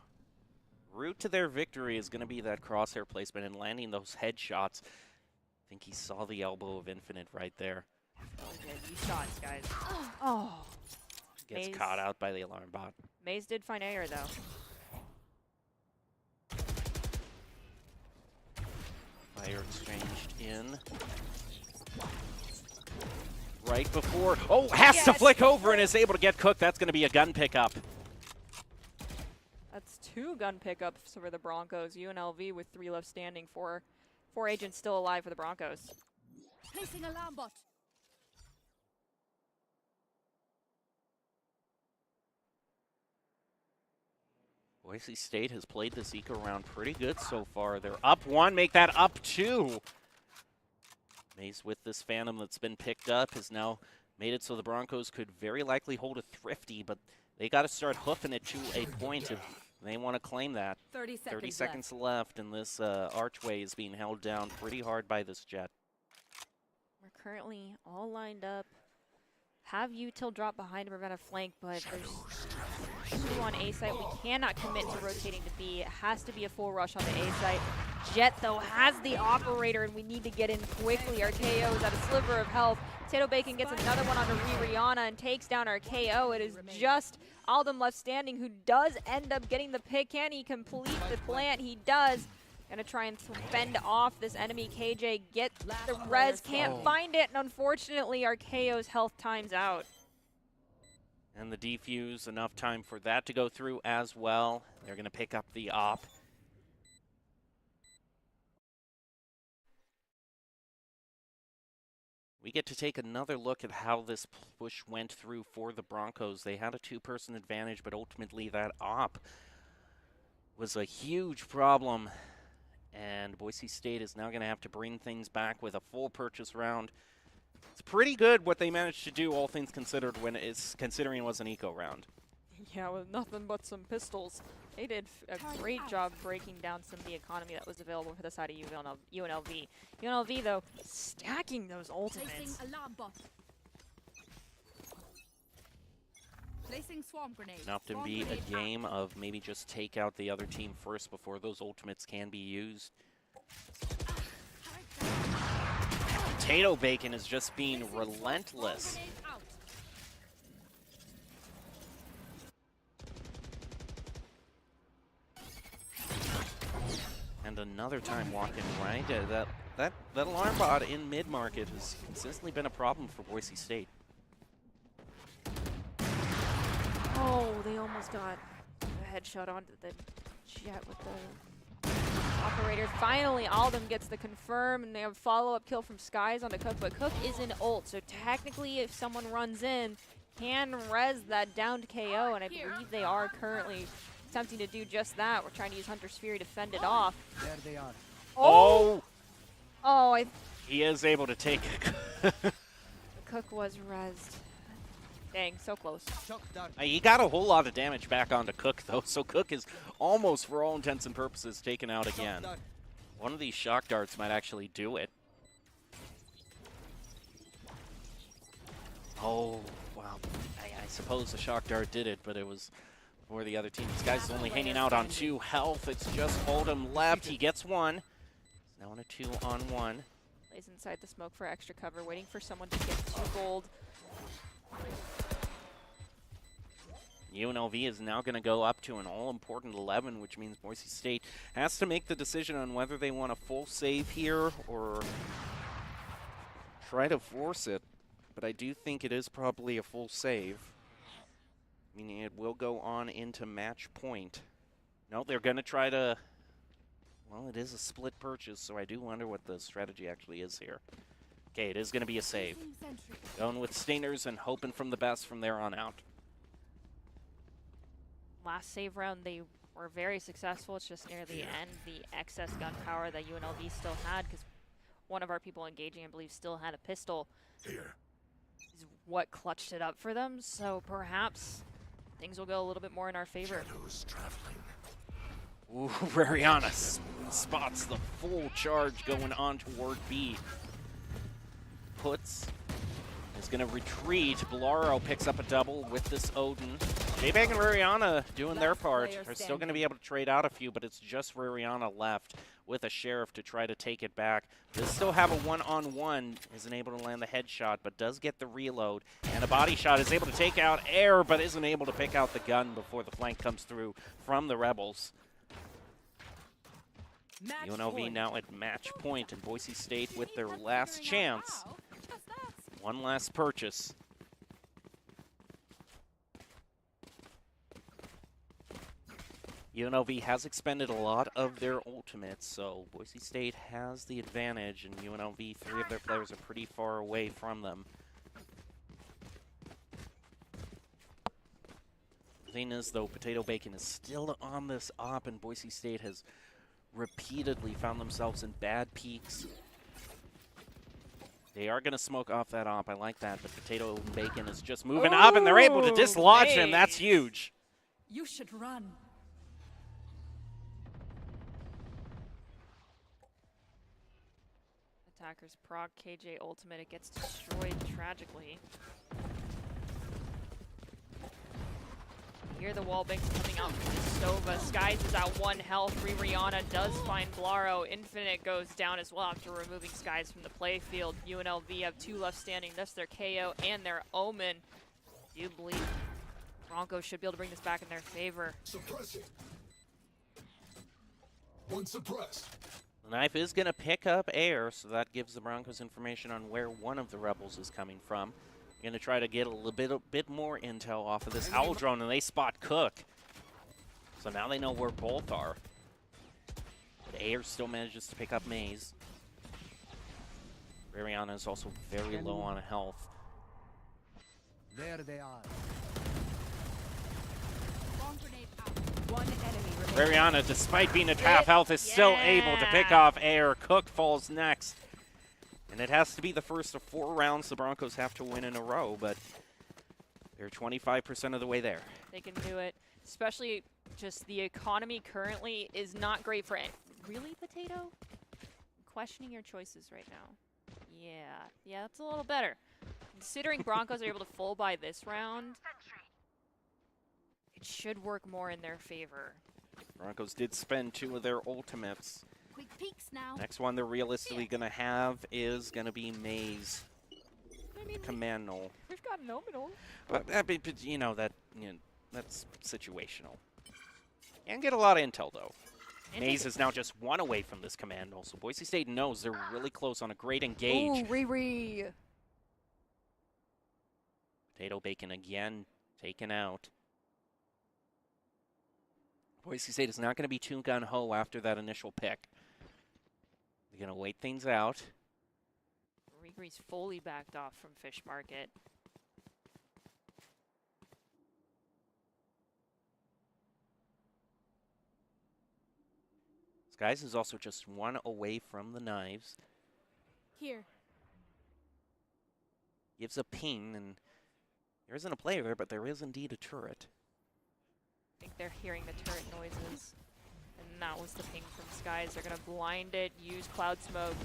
route to their victory is going to be that crosshair placement and landing those headshots. I think he saw the elbow of Infinite right there. Really good. You shots, guys. Oh. Gets Maze. caught out by the alarm bot. Maze did find air, though. Fire exchanged in. Right before. Oh, has to Yes! flick over and is able to get cooked. That's going to be a gun pickup. That's 2 gun pickups for the Broncos. UNLV with 3 left standing. 4 agents still alive for the Broncos. Placing alarm bot. Boise State has played this eco round pretty good so far. They're up 1, make that up 2. Maze with this Phantom that's been picked up has now made it so the Broncos could very likely hold a thrifty, but they got to start hoofing it to a point if they want to claim that. 30 seconds 30 seconds left, and this archway is being held down pretty hard by this jet. We're currently all lined up. Have Util drop behind to prevent a flank, but there's 2 on A site. We cannot commit to rotating to B. It has to be a full rush on the A site. Jet, though, has the operator, and we need to get in quickly. Our KO is at a sliver of health. Potato Bacon gets another one onto Rihanna and takes down our KO. It is just Alden left standing, who does end up getting the pick. Can he complete the plant? He does. Gonna try and fend off this enemy. KJ get the res, can't find it, and unfortunately our KO's health times out. And the defuse, enough time for that to go through as well. They're going to pick up the op. We get to take another look at how this push went through for the Broncos. They had a 2-person advantage, but ultimately that op was a huge problem. And Boise State is now going to have to bring things back with a full purchase round. It's pretty good what they managed to do, all things considered, when it's considering it was an eco round. Yeah, with nothing but some pistols. They did a great job breaking down some of the economy that was available for the side of UNLV. UNLV, though, stacking those ultimates. Placing alarm bot. Placing swarm grenade. Enough to Swarm be a grenade out. game of maybe just take out the other team first before those ultimates can be used. Potato Bacon is just being Placing relentless. swarm grenade out. And another time walking right. That alarm bot in mid-market has consistently been a problem for Boise State. Oh, they almost got a headshot onto the jet with the operator. Finally, Alden gets the confirm, and they have follow-up kill from Skies onto Cook, but Cook is in ult, so technically if someone runs in, can res that downed KO, and I believe they are currently attempting to do just that. We're trying to use Hunter's Fury to fend it off. There they are. Oh! Oh, He is able to take it. Cook was rezzed. Dang, so close. He got a whole lot of damage back onto Cook, though, so Cook is almost, for all intents and purposes, taken out again. One of these shock darts might actually do it. Oh, wow. I suppose the shock dart did it, but it was for the other team. This guy's only hanging out on 2 health. It's just Oldham left. He gets one. Now on a 2-on-1. Plays inside the smoke for extra cover, waiting for someone to get 2 gold. UNLV is now going to go up to an all-important 11, which means Boise State has to make the decision on whether they want a full save here or try to force it. But I do think it is probably a full save, meaning it will go on into match point. No, they're going to try to... Well, it is a split purchase, so I do wonder what the strategy actually is here. Okay, it is going to be a save. Going with Stainers and hoping from the best from there on out. Last save round, they were very successful. It's just near the end, the excess gunpowder that UNLV still had, because one of our people engaging, I believe, still had a pistol. Is what clutched it up for them. So perhaps things will go a little bit more in our favor. Ooh, Rariana spots the full charge going on toward B. Puts is going to retreat. Blaro picks up a double with this Odin. J-Bag and Rariana doing their part. They're still going to be able to trade out a few, but it's just Rariana left with a Sheriff to try to take it back. Does still have a one-on-one. Isn't able to land the headshot, but does get the reload. And a body shot is able to take out Air, but isn't able to pick out the gun before the flank comes through from the Rebels. UNLV now at match point, and Boise State with their last chance. One last purchase. UNLV has expended a lot of their ultimates, so Boise State has the advantage, and UNLV, 3 of their players are pretty far away from them. The thing is, though, Potato Bacon is still on this op, and Boise State has repeatedly found themselves in bad peaks. They are going to smoke off that op. I like that, but Potato Bacon is just moving up, and they're able to dislodge him. That's huge. You should run. Attackers proc KJ ultimate. It gets destroyed tragically. Here the wall banks coming out from Nistova. Skies is at 1 health. Rihanna does find Blaro. Infinite goes down as well after removing Skies from the playfield. UNLV have 2 left standing. That's their KO and their Omen. I do believe Broncos should be able to bring this back in their favor. Suppressing. One suppressed. The knife is going to pick up Air, so that gives the Broncos information on where one of the Rebels is coming from. Going to try to get a little bit more intel off of this Owl drone, and they spot Cook. So now they know where both are. But Air still manages to pick up Maze. Rariana is also very low on health. There they are. Bomb grenade out. One enemy remaining. Rariana, despite being at half health, is still able to pick off Air. Cook falls next. And it has to be the first of 4 rounds the Broncos have to win in a row, but they're 25% of the way there. They can do it. Especially just the economy currently is not great for really, Potato? I'm questioning your choices right now. Yeah, that's a little better. Considering Broncos are able to full buy this round, it should work more in their favor. Broncos did spend 2 of their ultimates. Quick peeks now. Next one they're realistically going to have is going to be Maze. I mean, Command null. we've got Nominal. But you know, that's situational. And get a lot of intel, though. Maze is now just 1 away from this command null, so Boise State knows they're really close on a great engage. Ooh, Riri. Potato Bacon again taken out. Boise State is not going to be too gun-ho after that initial pick. They're going to wait things out. Riri's fully backed off from Fish Market. Skies is also just 1 away from the knives. Here. Gives a ping, and there isn't a player there, but there is indeed a turret. I think they're hearing the turret noises. And that was the ping from Skies. They're going to blind it, use Cloud Smoke,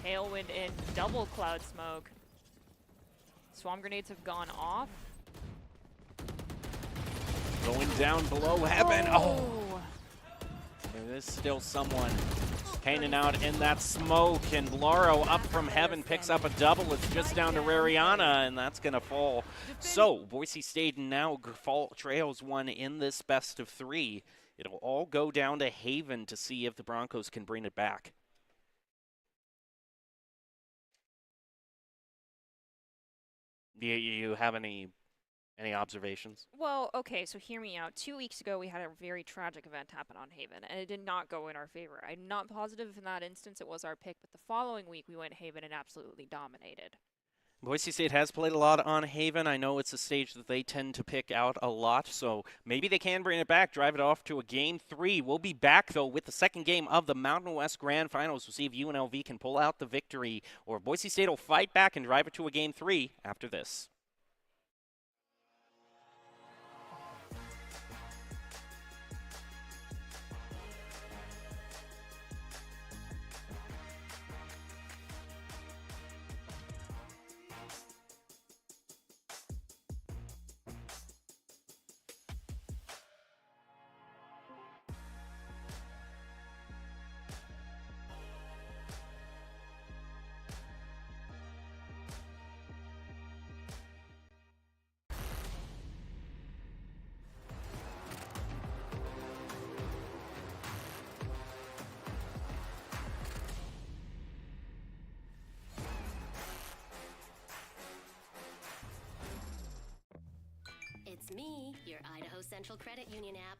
Tailwind in, double Cloud Smoke. Swarm grenades have gone off. Going down below Heaven. Oh! There is still someone Hanging out in that smoke, and Laro up from heaven picks up a double. It's just down to Rariana, and that's going to fall. So Boise State now trails one in this best of three. It'll all go down to Haven to see if the Broncos can bring it back. You have any observations? Well, okay, so hear me out. 2 weeks ago, we had a very tragic event happen on Haven, and it did not go in our favor. I'm not positive if in that instance it was our pick, but the following week we went Haven and absolutely dominated. Boise State has played a lot on Haven. I know it's a stage that they tend to pick out a lot, so maybe they can bring it back, drive it off to a Game 3. We'll be back, though, with the second game of the Mountain West Grand Finals. We'll see if UNLV can pull out the victory, or if Boise State will fight back and drive it to a Game 3 after this. It's me, your Idaho Central Credit Union app.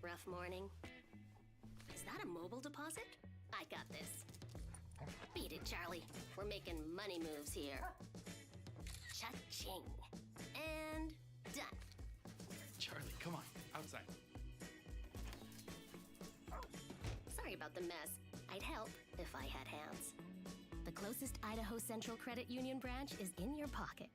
Rough morning. Is that a mobile deposit? I got this. Beat it, Charlie. We're making money moves here. Cha-ching. And done. Charlie, come on, outside. Sorry about the mess. I'd help if I had hands. The closest Idaho Central Credit Union branch is in your pocket.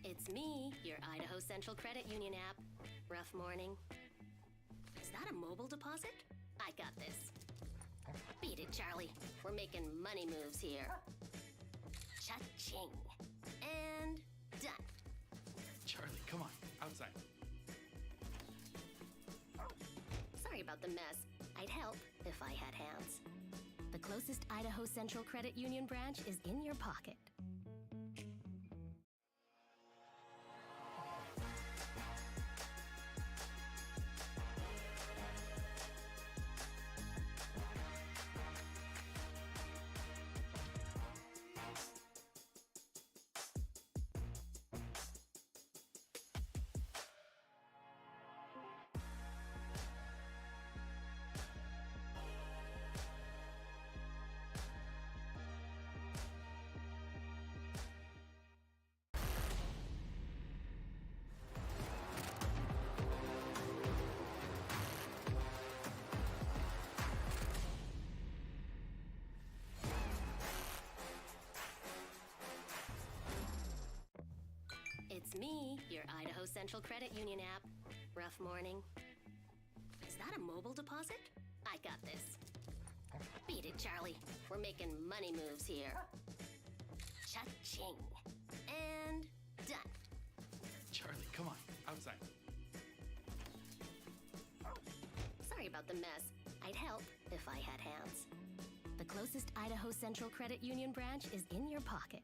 It's me, your Idaho Central Credit Union app. Rough morning. Is that a mobile deposit? I got this. Beat it, Charlie. We're making money moves here. Cha-ching. And done. Charlie, come on, outside. Sorry about the mess. I'd help if I had hands. The closest Idaho Central Credit Union branch is in your pocket. It's me, your Idaho Central Credit Union app. Rough morning. Is that a mobile deposit? I got this. Beat it, Charlie. We're making money moves here. Cha-ching. And done. Charlie, come on, outside. Sorry about the mess. I'd help if I had hands. The closest Idaho Central Credit Union branch is in your pocket.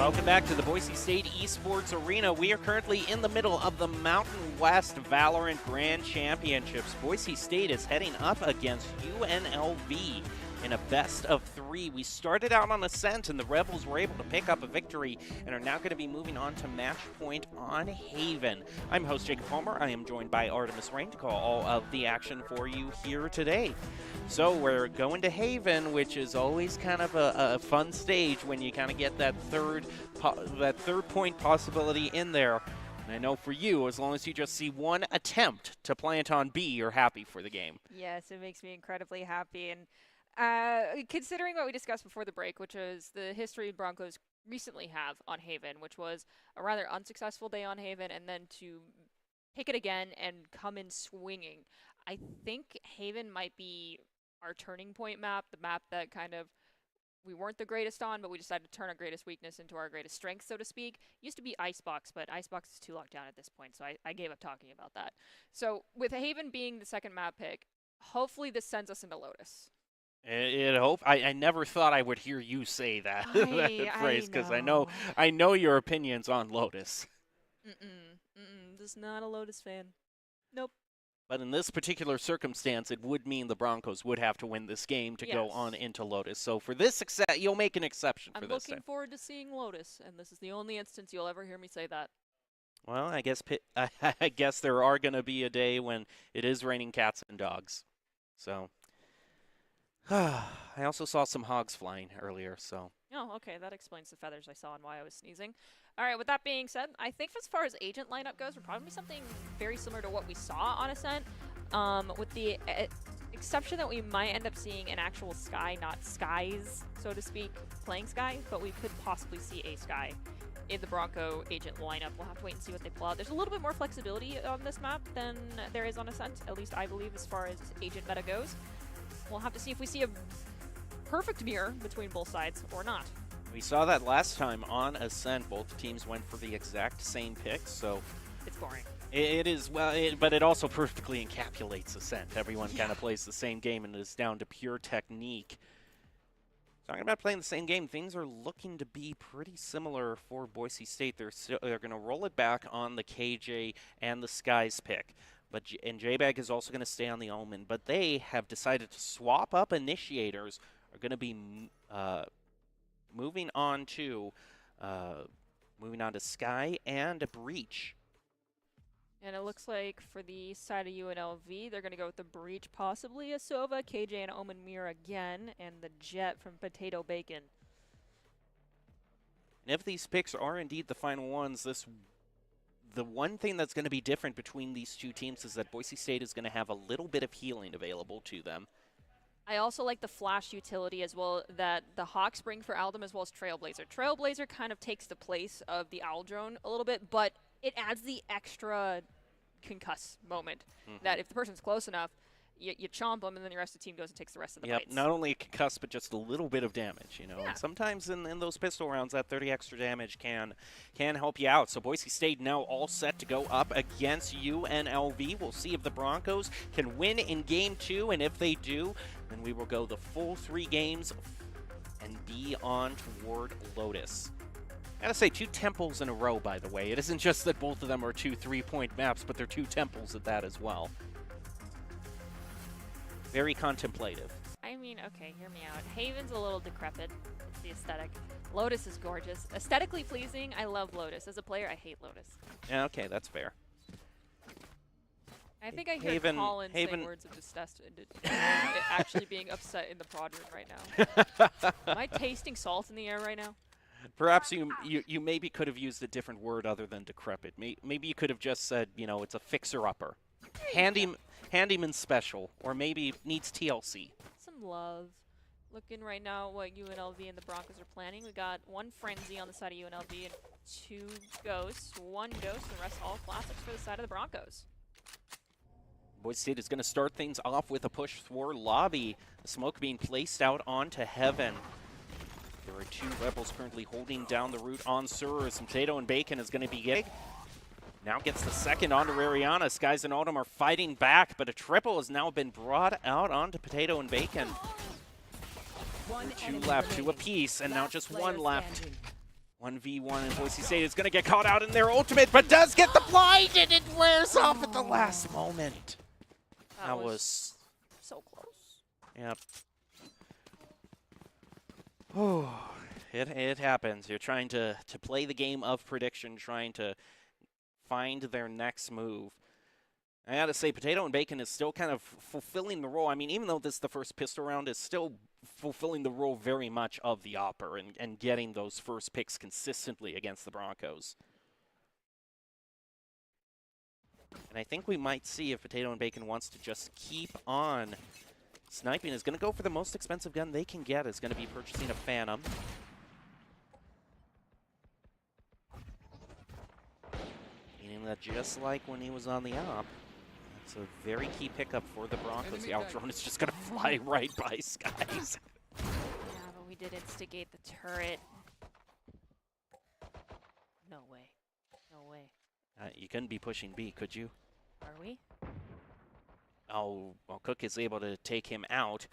Welcome back to the Boise State Esports Arena. We are currently in the middle of the Mountain West Valorant Grand Championships. Boise State is heading up against UNLV in a best-of-3. We started out on Ascent, and the Rebels were able to pick up a victory and are now going to be moving on to match point on Haven. I'm host Jacob Palmer. I am joined by Artemis Rain to call all of the action for you here today. So we're going to Haven, which is always kind of a fun stage when you kind of get that third point possibility in there. And I know for you, as long as you just see one attempt to plant on B, you're happy for the game. Yes, it makes me incredibly happy. And considering what we discussed before the break, which was the history Broncos recently have on Haven, which was a rather unsuccessful day on Haven, and then to pick it again and come in swinging, I think Haven might be our turning point map, the map that kind of we weren't the greatest on, but we decided to turn our greatest weakness into our greatest strength, so to speak. Used to be Icebox, but Icebox is too locked down at this point, so I gave up talking about that. So with Haven being the second map pick, hopefully this sends us into Lotus. I never thought I would hear you say that, that phrase, because I know your opinions on Lotus. Just not a Lotus fan. Nope. But in this particular circumstance, it would mean the Broncos would have to win this game to go on into Lotus. So for this, you'll make an exception for this. I'm looking forward to seeing Lotus, and this is the only instance you'll ever hear me say that. Well, I guess there are going to be a day when it is raining cats and dogs. So I also saw some hogs flying earlier, so. Oh, okay, that explains the feathers I saw and why I was sneezing. All right, with that being said, I think as far as agent lineup goes, we're probably something very similar to what we saw on Ascent, with the exception that we might end up seeing an actual Skye, not Skies, so to speak, playing Skye, but we could possibly see a Skye in the Bronco agent lineup. We'll have to wait and see what they pull out. There's a little bit more flexibility on this map than there is on Ascent, at least I believe, as far as agent meta goes. We'll have to see if we see a perfect mirror between both sides or not. We saw that last time on Ascent. Both teams went for the exact same picks, so it's boring. It is, well, but it also perfectly encapsulates Ascent. Everyone kind of plays the same game, and it is down to pure technique. Talking about playing the same game, things are looking to be pretty similar for Boise State. They're going to roll it back on the KJ and the Skies pick. And JBag is also going to stay on the Omen, but they have decided to swap up initiators. Are going to be moving on to Skye and Breach. And it looks like for the side of UNLV, they're going to go with the Breach, possibly a Sova, KJ and Omen Mirror again, and the Jet from Potato Bacon. And if these picks are indeed the final ones, the one thing that's going to be different between these two teams is that Boise State is going to have a little bit of healing available to them. I also like the flash utility as well that the Hawks bring for Aldum as well as Trailblazer. Trailblazer kind of takes the place of the Owl Drone a little bit, but it adds the extra concuss moment that if the person's close enough, you chomp them, and then the rest of the team goes and takes the rest of the bites. Not only a concuss, but just a little bit of damage, you know. Yeah. And sometimes in those pistol rounds, that 30 extra damage can help you out. So Boise State now all set to go up against UNLV. We'll see if the Broncos can win in Game 2, and if they do, then we will go the full 3 games and be on toward Lotus. Gotta say, 2 temples in a row, by the way. It isn't just that both of them are 2 3-point maps, but they're 2 temples at that as well. Very contemplative. I mean, okay, hear me out. Haven's a little decrepit. It's the aesthetic. Lotus is gorgeous. Aesthetically pleasing, I love Lotus. As a player, I hate Lotus. Yeah, okay, that's fair. I think I hear Colin say words of disgust and actually being upset in the prod room right now. Am I tasting salt in the air right now? Perhaps you maybe could have used a different word other than decrepit. Maybe you could have just said, you know, it's a fixer-upper. Handyman special, or maybe needs TLC. Some love. Looking right now what UNLV and the Broncos are planning. We got 1 Frenzy on the side of UNLV and 2 Ghosts. 1 Ghost, and the rest all classics for the side of the Broncos. Boise State is going to start things off with a push toward lobby. The smoke being placed out onto Heaven. There are 2 Rebels currently holding down the route on Surus, and Potato and Bacon is going to be getting. Now gets the second onto Rariana. Skies and Autumn are fighting back, but a triple has now been brought out onto Potato and Bacon. 2 left, 2 apiece, and now just 1 left. 1v1 and Boise State is going to get caught out in their ultimate, but does get the blind, and it wears off at the last moment. That was so close. Yep. Oh, it happens. You're trying to play the game of prediction, trying to find their next move. I gotta say, Potato and Bacon is still kind of fulfilling the role. I mean, even though this is the first pistol round, is still fulfilling the role very much of the Opper and getting those first picks consistently against the Broncos. And I think we might see if Potato and Bacon wants to just keep on sniping, is going to go for the most expensive gun they can get, is going to be purchasing a Phantom. Meaning that just like when he was on the op, it's a very key pickup for the Broncos. The out-drone is just going to fly right by Skies. Yeah, but we did instigate the turret. No way. No way. You couldn't be pushing B, could you? Are we? Oh, well, Cook is able to take him out.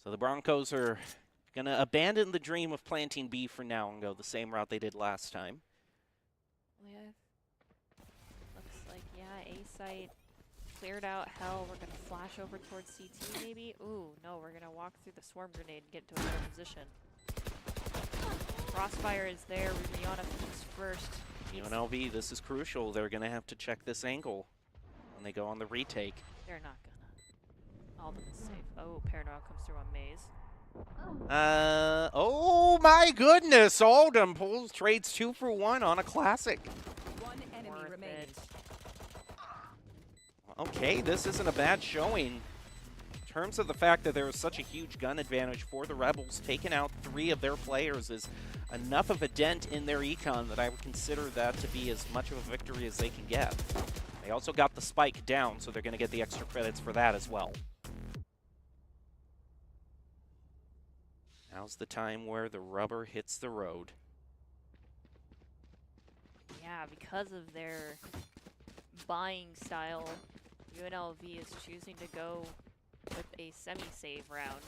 So the Broncos are going to abandon the dream of planting B for now and go the same route they did last time. Yeah. Looks like, yeah, A site cleared out hell. We're going to flash over towards CT maybe. Ooh, no, we're going to walk through the swarm grenade and get into a better position. Crossfire is there. Rihanna peeks first. UNLV, this is crucial. They're going to have to check this angle when they go on the retake. They're not gonna. Alden is safe. Oh, Paranoia comes through on Maze. Oh my goodness! Oldham trades 2 for 1 on a classic. One enemy Worth remaining. it. Okay, this isn't a bad showing. In terms of the fact that there was such a huge gun advantage for the Rebels, taking out 3 of their players is enough of a dent in their econ that I would consider that to be as much of a victory as they can get. They also got the spike down, so they're going to get the extra credits for that as well. Now's the time where the rubber hits the road. Yeah, because of their buying style, UNLV is choosing to go with a semi-save round.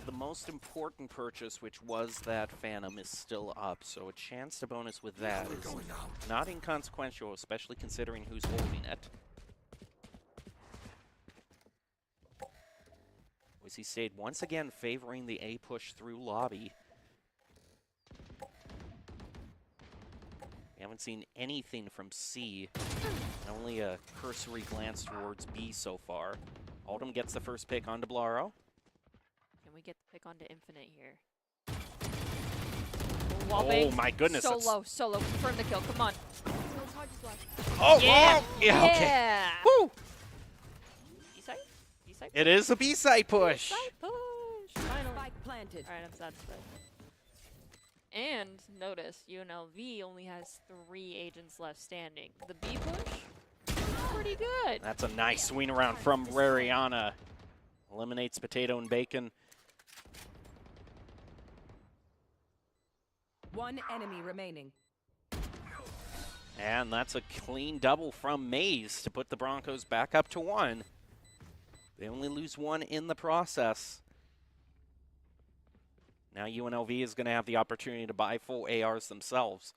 The most important purchase, which was that Phantom, is still up, so a chance to bonus with that is not inconsequential, especially considering who's holding it. Boise State once again favoring the A push through lobby. We haven't seen anything from C, only a cursory glance towards B so far. Oldham gets the first pick onto Blaro. Can we get the pick onto Infinite here? Wallbang. Oh my goodness. Solo. Confirm the kill. Come on. Oh, Yeah. oh, yeah, okay. Yeah. Woo! B-side? B-side? It is a B-side push. B-side push. Finally. Spike planted. Alright, I'm satisfied. And notice, UNLV only has 3 agents left standing. The B push? Pretty good. That's a nice swing around from Rariana. Eliminates Potato and Bacon. One enemy remaining. And that's a clean double from Maze to put the Broncos back up to 1. They only lose 1 in the process. Now UNLV is going to have the opportunity to buy full ARs themselves.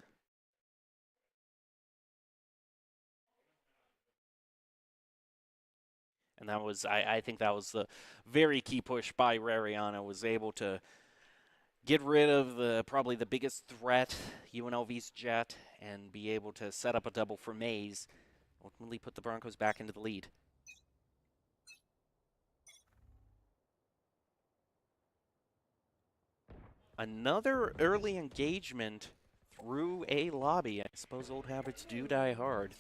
And that was, I think that was the very key push by Rariana, was able to get rid of probably the biggest threat, UNLV's Jet, and be able to set up a double for Maze. Ultimately put the Broncos back into the lead. Another early engagement through a lobby. I suppose old habits do die hard.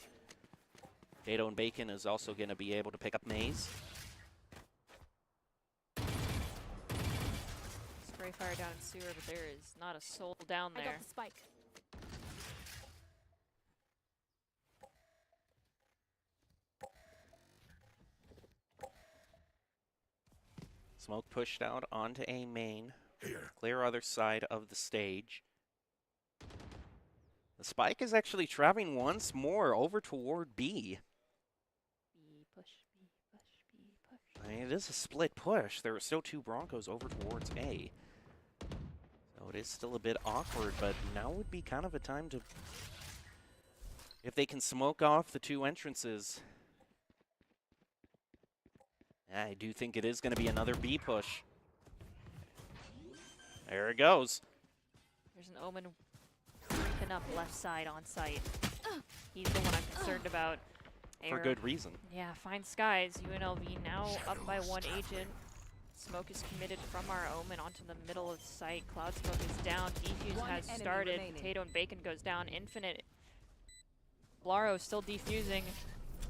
Potato and Bacon is also going to be able to pick up Maze. Spray fire down in sewer, but there is not a soul down I there. got the spike. Smoke pushed out onto A main. Clear other side of the stage. The spike is actually traveling once more over toward B. B push, B, push, B, push. I mean, it is a split push. There are still 2 Broncos over towards A. So it is still a bit awkward, but now would be kind of a time to... If they can smoke off the 2 entrances... I do think it is going to be another B push. There it goes. There's an Omen creeping up left side on site. He's the one I'm concerned about. For good reason. Yeah, fine skies. UNLV now up by 1 agent. Smoke is committed from our Omen onto the middle of the site. Cloud smoke is down. Defuse One has enemy started. remaining. Potato and Bacon goes down. Infinite. Blaro still defusing.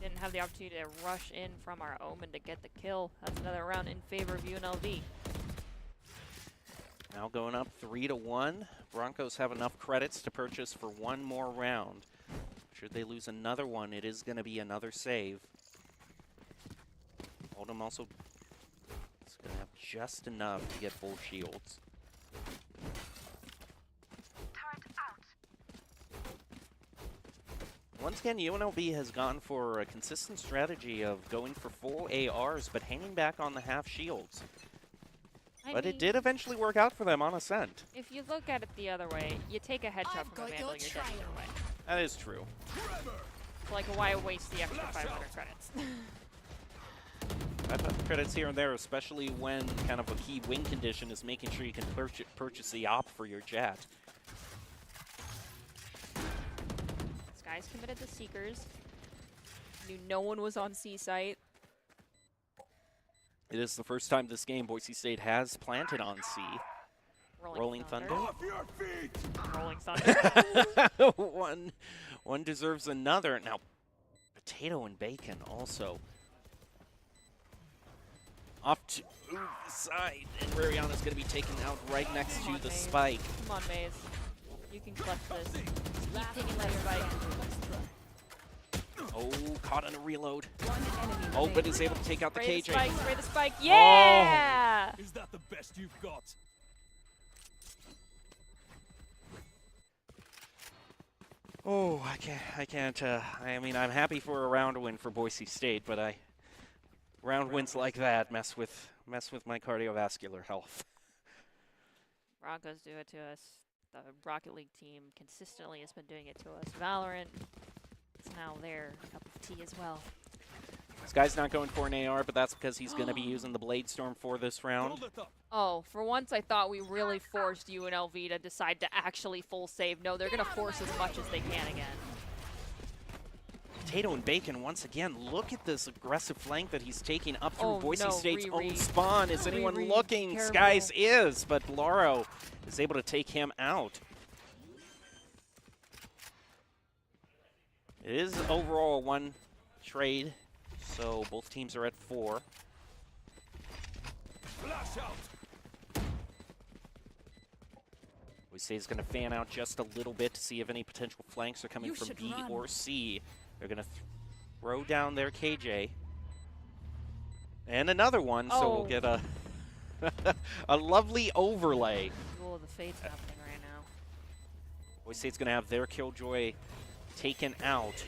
Didn't have the opportunity to rush in from our Omen to get the kill. That's another round in favor of UNLV. Now going up 3-1. Broncos have enough credits to purchase for 1 more round. Should they lose another one, it is going to be another save. Oldham also is going to have just enough to get full shields. Once again, UNLV has gone for a consistent strategy of going for full ARs, but hanging back on the half shields. But it did eventually work out for them on Ascent. If you look at it the other way, you take a headshot from a Vandal, you're dead either way. That is true. So like, why waste the extra 500 credits? 500 credits here and there, especially when kind of a key win condition is making sure you can purchase the op for your jet. Sky's committed the Seekers. Knew no one was on C site. It is the first time this game Boise State has planted on C. Rolling Thunder. Rolling Thunder. one deserves another. Now, Potato and Bacon also. Off to the side, and Rariana's going to be taken out right next to the spike. Come on, Maze. You can clutch this. Keep taking that spike. Oh, caught on a reload. One enemy Oh, remaining. but is able to take out the Spray KJ. the spike, spray the spike. Yeah! Is that the best you've got? Oh, I can't, I mean, I'm happy for a round win for Boise State, but round wins like that mess with my cardiovascular health. Broncos do it to us. The Rocket League team consistently has been doing it to us. Valorant is now their cup of tea as well. This guy's not going for an AR, but that's because he's going to be using the Blade Storm for this round. Oh, for once I thought we really forced UNLV to decide to actually full save. No, they're going to force as much as they can again. Potato and Bacon, once again, look at this aggressive flank that he's taking up through Oh, Boise no, State's Riri. own spawn. Is anyone Riri, looking? terrible. Skies is, but Laro is able to take him out. It is overall a 1 trade, so both teams are at 4. Boise State is going to fan out just a little bit to see if any potential flanks are coming You from should B run. or C. They're going to throw down their KJ. And another one, so we'll Oh. get a a lovely overlay. Duel of the Fates happening right now. Boise State's going to have their Killjoy taken out.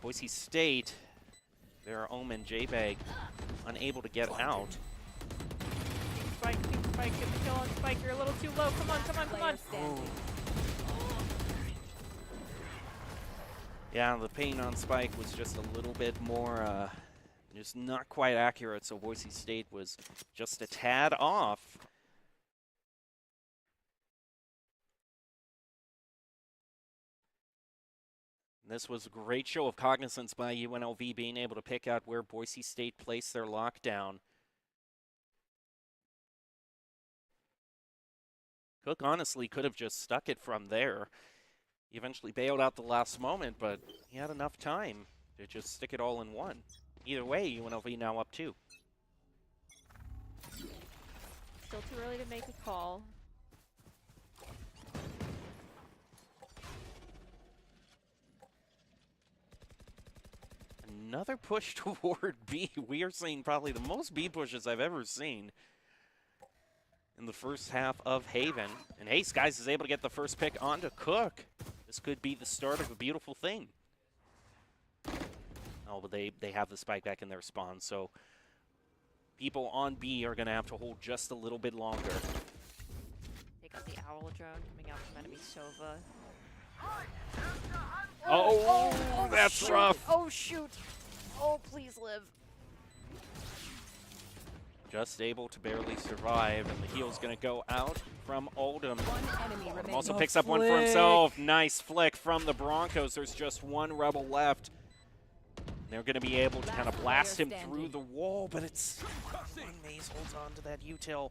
Boise State, their Omen J-Bag, unable to get out. Spike, get the kill on Spike. You're a little too low. Come on, come on, come on. Player standing. Yeah, the pain on Spike was just a little bit more, just not quite accurate, so Boise State was just a tad off. This was a great show of cognizance by UNLV being able to pick out where Boise State placed their lockdown. Cook honestly could have just stuck it from there. He eventually bailed out the last moment, but he had enough time to just stick it all in one. Either way, UNLV now up 2. Still too early to make a call. Another push toward B. We are seeing probably the most B pushes I've ever seen in the first half of Haven. And hey, Skies is able to get the first pick onto Cook. This could be the start of a beautiful thing. Oh, but they have the spike back in their spawn, so people on B are going to have to hold just a little bit longer. Take out the owl drone coming out from enemy Sova. Oh, that's shoot. rough. Oh, shoot. Oh, please live. Just able to barely survive, and the heal's going to go out from Oldham. One enemy remaining. Also picks up one for himself. Nice flick from the Broncos. There's just one Rebel left. They're going to be able to kind of blast him through the wall, but it's one Maze holds on to that util.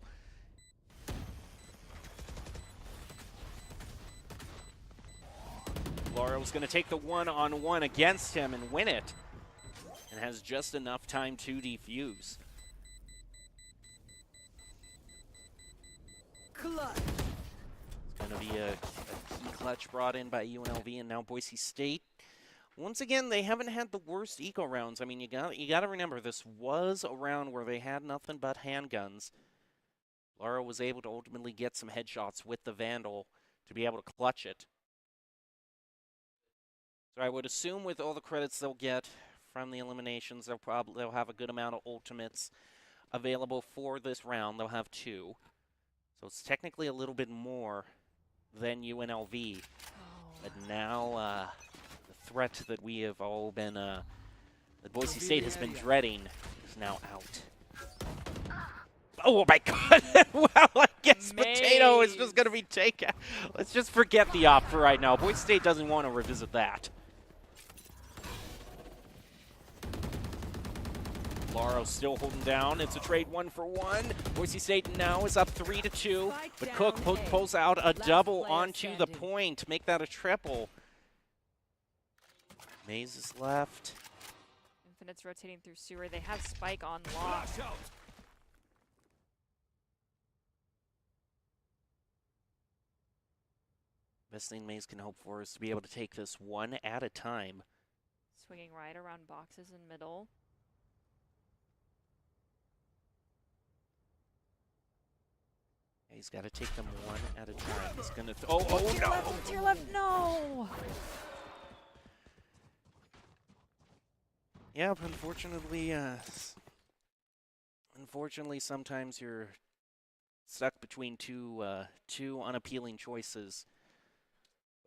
Laura's going to take the one-on-one against him and win it, and has just enough time to defuse. Clutch. It's going to be a key clutch brought in by UNLV, and now Boise State. Once again, they haven't had the worst eco rounds. I mean, you got to remember, this was a round where they had nothing but handguns. Lara was able to ultimately get some headshots with the Vandal to be able to clutch it. So I would assume with all the credits they'll get from the eliminations, they'll have a good amount of ultimates available for this round. They'll have 2. So it's technically a little bit more than UNLV. But now the threat that we have all been, that Boise State has been dreading is now out. Oh my god! Well, I guess Potato is just going to be taken. Let's just forget the op for right now. Boise State doesn't want to revisit that. Laro still holding down. It's a trade 1-for-1. Boise State now is up 3-2. But Cook pulls out a double onto the point. Make that a triple. Maze is left. Infinite's rotating through sewer. They have Spike on lock. Best thing Maze can hope for is to be able to take this one at a time. Swinging right around boxes in middle. He's got to take them one at a time. He's going to... Oh, no! To your left, no! Yeah, but unfortunately, sometimes you're stuck between two unappealing choices.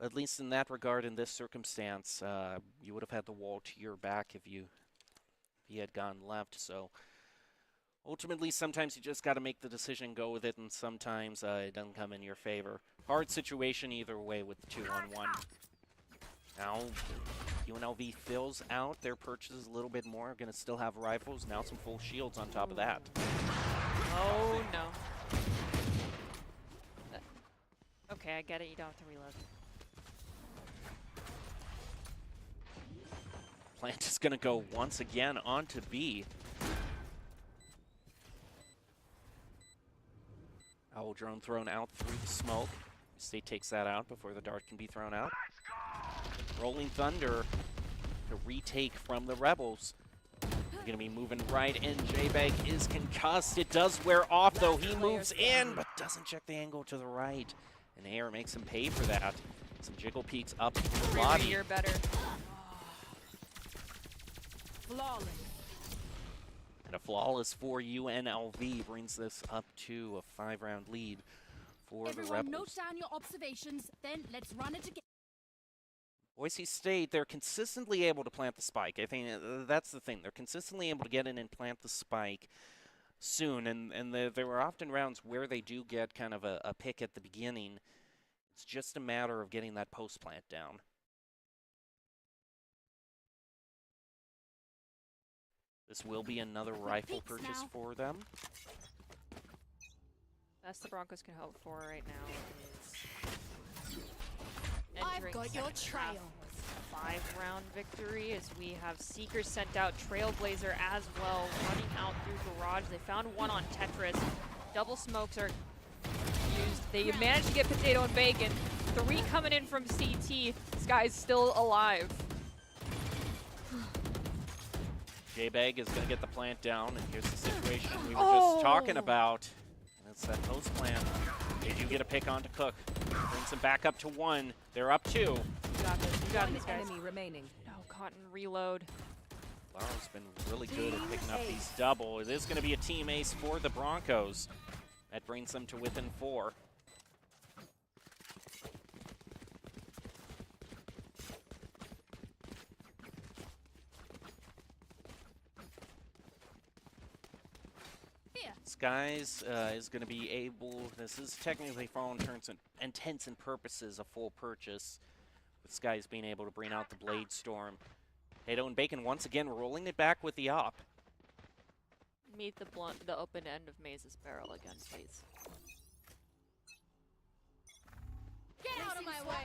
At least in that regard, in this circumstance, you would have had the wall to your back if you had gone left. So ultimately, sometimes you just got to make the decision, go with it, and sometimes it doesn't come in your favor. Hard situation either way with the 2-on-1. Now, UNLV fills out their purchases a little bit more. Going to still have rifles. Now some full shields on top of that. Oh, no. Okay, I get it. You don't have to reload. Plant is going to go once again onto B. Owl drone thrown out through the smoke. State takes that out before the dart can be thrown out. Rolling Thunder to retake from the Rebels. They're going to be moving right in. J-Bag is concussed. It does wear off, though. He moves in, but doesn't check the angle to the right. And Air makes him pay for that. Some jiggle peeks up the body. You're better. Flawless. And a flawless for UNLV brings this up to a 5-round lead for the Everyone note Rebels. down your observations, then let's run it again. Boise State, they're consistently able to plant the spike. I think that's the thing. They're consistently able to get in and plant the spike soon. And there were often rounds where they do get kind of a pick at the beginning. It's just a matter of getting that post plant down. This will be another rifle purchase for them. Best the Broncos can hope for right now is I've entering got your second half trail. with a 5-round victory as we have Seeker sent out, Trailblazer as well, running out through Garage. They found one on Tetris. Double smokes are used. They managed to get Potato and Bacon. 3 coming in from CT. This guy's still alive. J-Bag is going to get the plant down, and here's the situation we were just talking about. And it's that post plant. They do get a pick onto Cook. Brings them back up to 1. They're up 2. You got this. You got One these guys. enemy remaining. No, Cotton reload. Lauro's been really good at picking up these double. It is going to be a team ace for the Broncos. That brings them to within 4. Skies is going to be able, this is technically for all intents and purposes a full purchase, with Skies being able to bring out the Blade Storm. Potato and Bacon once again rolling it back with the op. Meet the open end of Maze's barrel against these. Get out of my way!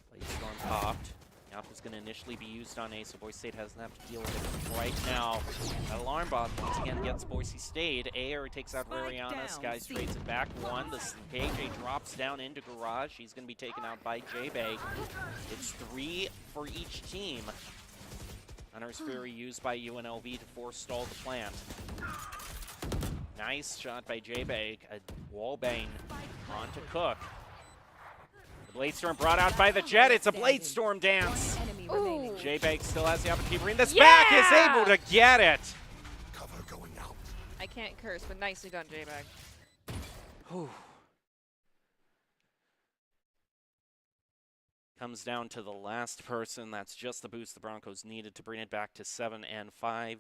Blade Storm popped. The op is going to initially be used on A, so Boise State doesn't have to deal with it right now. That alarm bot once again gets Boise State. Air takes out Liliana. Skies trades it back 1. The KJ drops down into Garage. He's going to be taken out by J-Bay. It's 3 for each team. Hunter's Fury used by UNLV to forestall the plant. Nice shot by J-Bay. A wallbang onto Cook. The Blade Storm brought out by the Jet. It's a Blade Storm dance. J-Bay still has the opportunity to bring this back. Is able to get it. Cover going out. I can't curse, but nicely done, J-Bag. Whew. Comes down to the last person. That's just the boost the Broncos needed to bring it back to 7 and 5.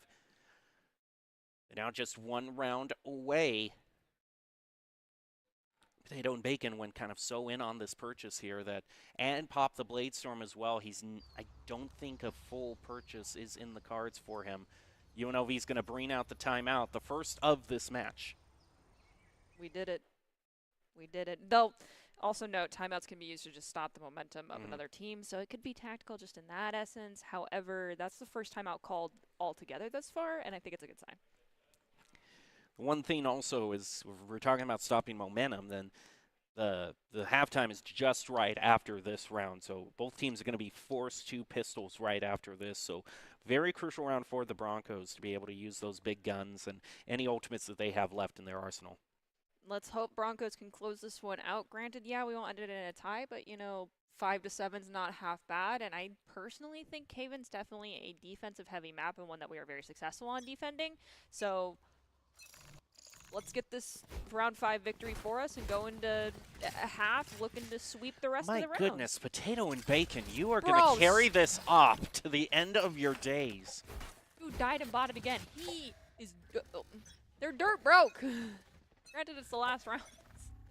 They're now just 1 round away. Potato and Bacon went kind of so in on this purchase here that, and pop the Blade Storm as well. I don't think a full purchase is in the cards for him. UNLV is going to bring out the timeout, the first of this match. We did it. We did it. Though, also note, timeouts can be used to just stop the momentum of another team, so it could be tactical just in that essence. However, that's the first timeout called altogether thus far, and I think it's a good sign. One thing also is, if we're talking about stopping momentum, then the halftime is just right after this round. So both teams are going to be forced to pistols right after this. So very crucial round for the Broncos to be able to use those big guns and any ultimates that they have left in their arsenal. Let's hope Broncos can close this one out. Granted, yeah, we won't end it in a tie, but, you know, 5-7 is not half bad. And I personally think Haven's definitely a defensive-heavy map and one that we are very successful on defending. So let's get this round 5 victory for us and go into a half looking to sweep the rest of the round. My goodness, Potato and Bacon, you are going to carry this up to the end of your days. Dude died and bought it again. He is... they're dirt broke. Granted, it's the last round.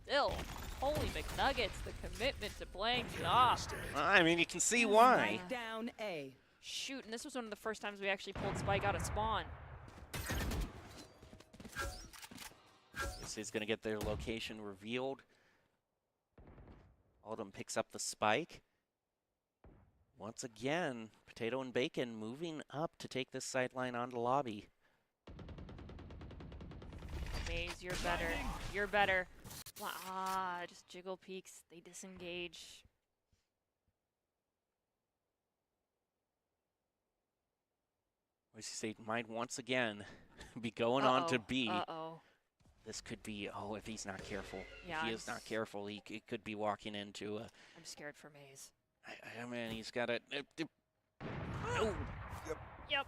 Still, holy McNuggets, the commitment to playing the off. I mean, you can see why. Down A. Shoot, and this was one of the first times we actually pulled Spike out of spawn. This is going to get their location revealed. Aldum picks up the spike. Once again, Potato and Bacon moving up to take this sideline onto lobby. Maze, you're better. You're better. Ah, just jiggle peeks. They disengage. Boise State might once again be going on to B. Uh-oh. This could be, if he's not careful. Yeah, if he is not careful, he could be walking into a... I'm scared for Maze. I mean, he's got a... Oh. Yep.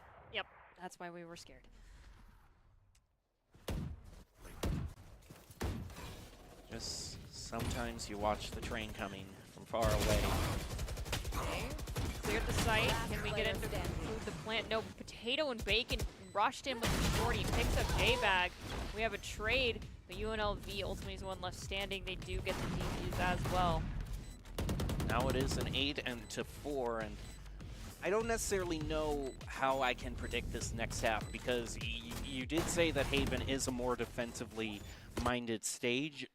That's why we were scared. Just sometimes you watch the train coming from far away. Okay. Cleared the site. Can we get into the plant? No, Potato and Bacon rushed in with the shorty. Picks up J-Bag. We have a trade, but UNLV ultimately is one left standing. They do get the DPs as well. Now it is an 8-4, and I don't necessarily know how I can predict this next half because you did say that Haven is a more defensively minded stage.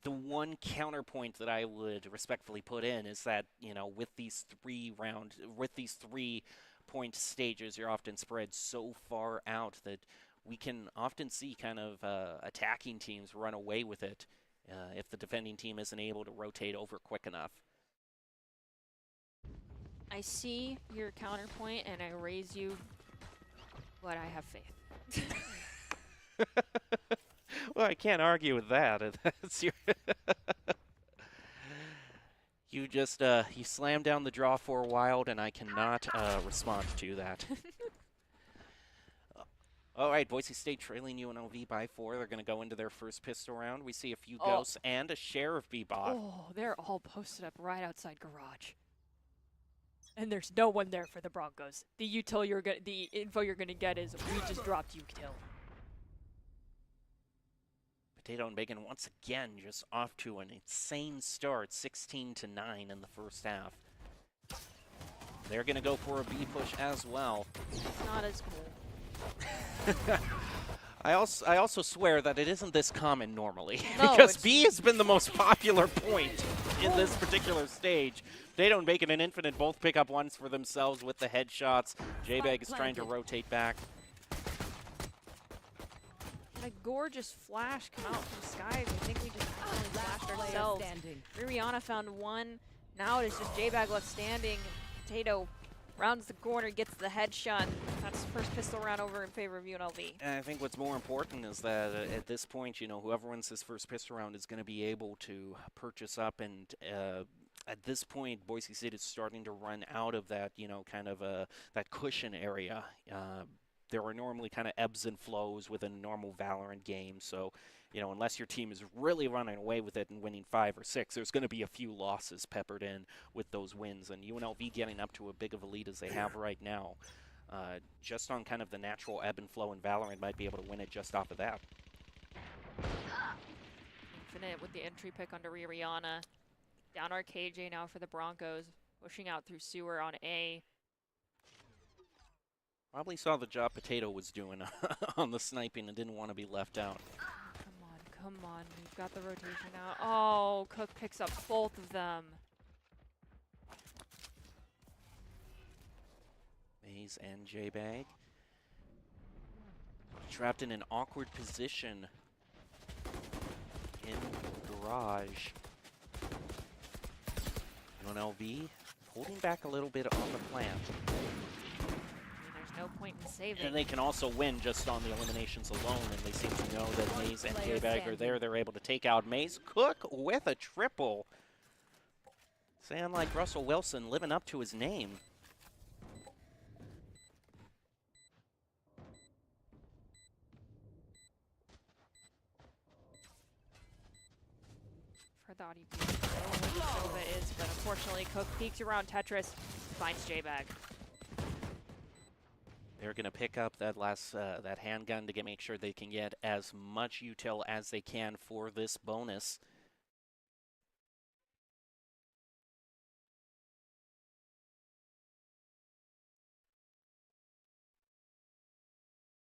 The one counterpoint that I would respectfully put in is that, you know, with these 3-point stages, you're often spread so far out that we can often see kind of attacking teams run away with it if the defending team isn't able to rotate over quick enough. I see your counterpoint, and I raise you, but I have faith. Well, I can't argue with that. That's your You just, you slammed down the draw for a while, and I cannot respond to that. All right, Boise State trailing UNLV by 4. They're going to go into their first pistol round. We see a few ghosts and a share of Bebop. Oh, they're all posted up right outside garage. And there's no one there for the Broncos. The info you're gonna get is we just dropped util. Potato and Bacon once again just off to an insane start, 16-9 in the first half. They're going to go for a B push as well. It's not as cool. I also swear that it isn't this common normally, No, because it's- B has been the most popular point in this particular stage. Potato and Bacon and Infinite both pick up ones for themselves with the headshots. J-Bag is trying to rotate back. A gorgeous flash come out from Skies. I think we just finally Last flashed player ourselves. standing. Rihanna found one. Now it is just J-Bag left standing. Potato rounds the corner, gets the headshot. That's first pistol round over in favor of UNLV. And I think what's more important is that at this point, you know, whoever wins this first pistol round is going to be able to purchase up, and at this point, Boise State is starting to run out of that, you know, kind of that cushion area. There are normally kind of ebbs and flows within a normal Valorant game, so, you know, unless your team is really running away with it and winning 5 or 6, there's going to be a few losses peppered in with those wins. And UNLV getting up to a big of a lead as they have right now, just on kind of the natural ebb and flow in Valorant, might be able to win it just off of that. Infinite with the entry pick under Rihanna. Down our KJ now for the Broncos. Pushing out through sewer on A. Probably saw the job Potato was doing on the sniping and didn't want to be left out. Come on. We've got the rotation out. Oh, Cook picks up both of them. Maze and J-Bag. Trapped in an awkward position in garage. UNLV holding back a little bit on the plant. There's no point in saving. And they can also win just on the eliminations alone, and they seem to know that Maze and J-Bag are there. They're able to take out Maze. Cook with a triple. Sound like Russell Wilson living up to his name. For thought he'd be where Nova is, but unfortunately Cook peeks around Tetris, finds J-Bag. They're going to pick up that last that handgun to make sure they can get as much util as they can for this bonus.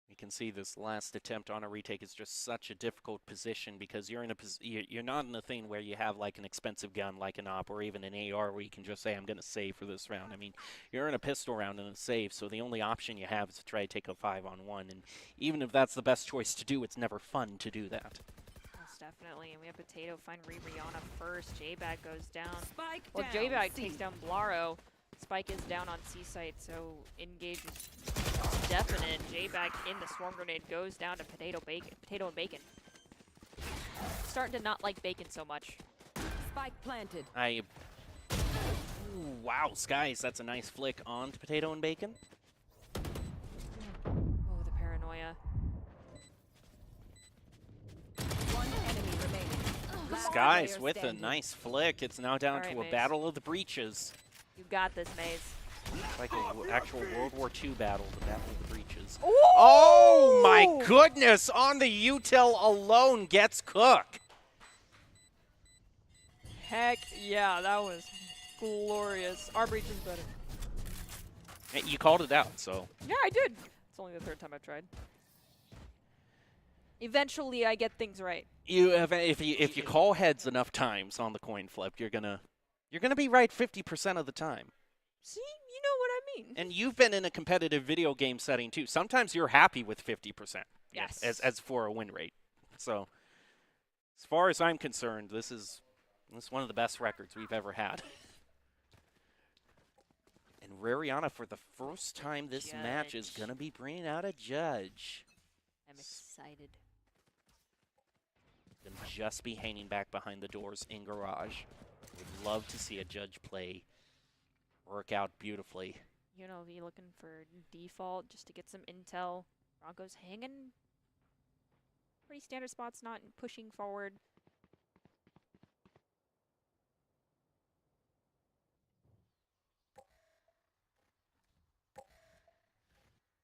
You can see this last attempt on a retake is just such a difficult position because you're in a you're not in a thing where you have like an expensive gun like an op or even an AR where you can just say I'm going to save for this round. I mean, you're in a pistol round and a save, so the only option you have is to try to take a 5-on-1, and even if that's the best choice to do, it's never fun to do that. Most definitely, and we have Potato find Rihanna first. J-Bag goes down. Spike Well, down. J-Bag C. takes down Blaro. Spike is down on C site, so engage is definite. J-Bag in the swarm grenade goes down to Potato and Bacon. Starting to not like Bacon so much. Spike planted. Ooh, wow, Skies, that's a nice flick on to Potato and Bacon. Oh, the paranoia. One enemy remaining. Last Skies player with standing. a nice flick. It's now down All right, to a Maze. battle of the breaches. You got this, Maze. Like an actual World War II battle, the Battle of the Breaches. Ooh! Oh my goodness! On the util alone gets Cook. Heck yeah, that was glorious. Our breach is better. Hey, you called it out, so. Yeah, I did. It's only the third time I've tried. Eventually, I get things right. You have, if you call heads enough times on the coin flip, you're gonna be right 50% of the time. See, you know what I mean. And you've been in a competitive video game setting too. Sometimes you're happy with 50%. Yes. As for a win rate. So, as far as I'm concerned, this is one of the best records we've ever had. And Rihanna, for the first time this match, is Judge. gonna be bringing out a judge. I'm excited. And just be hanging back behind the doors in garage. Would love to see a judge play work out beautifully. UNLV looking for default just to get some intel. Broncos hanging pretty standard spots, not pushing forward.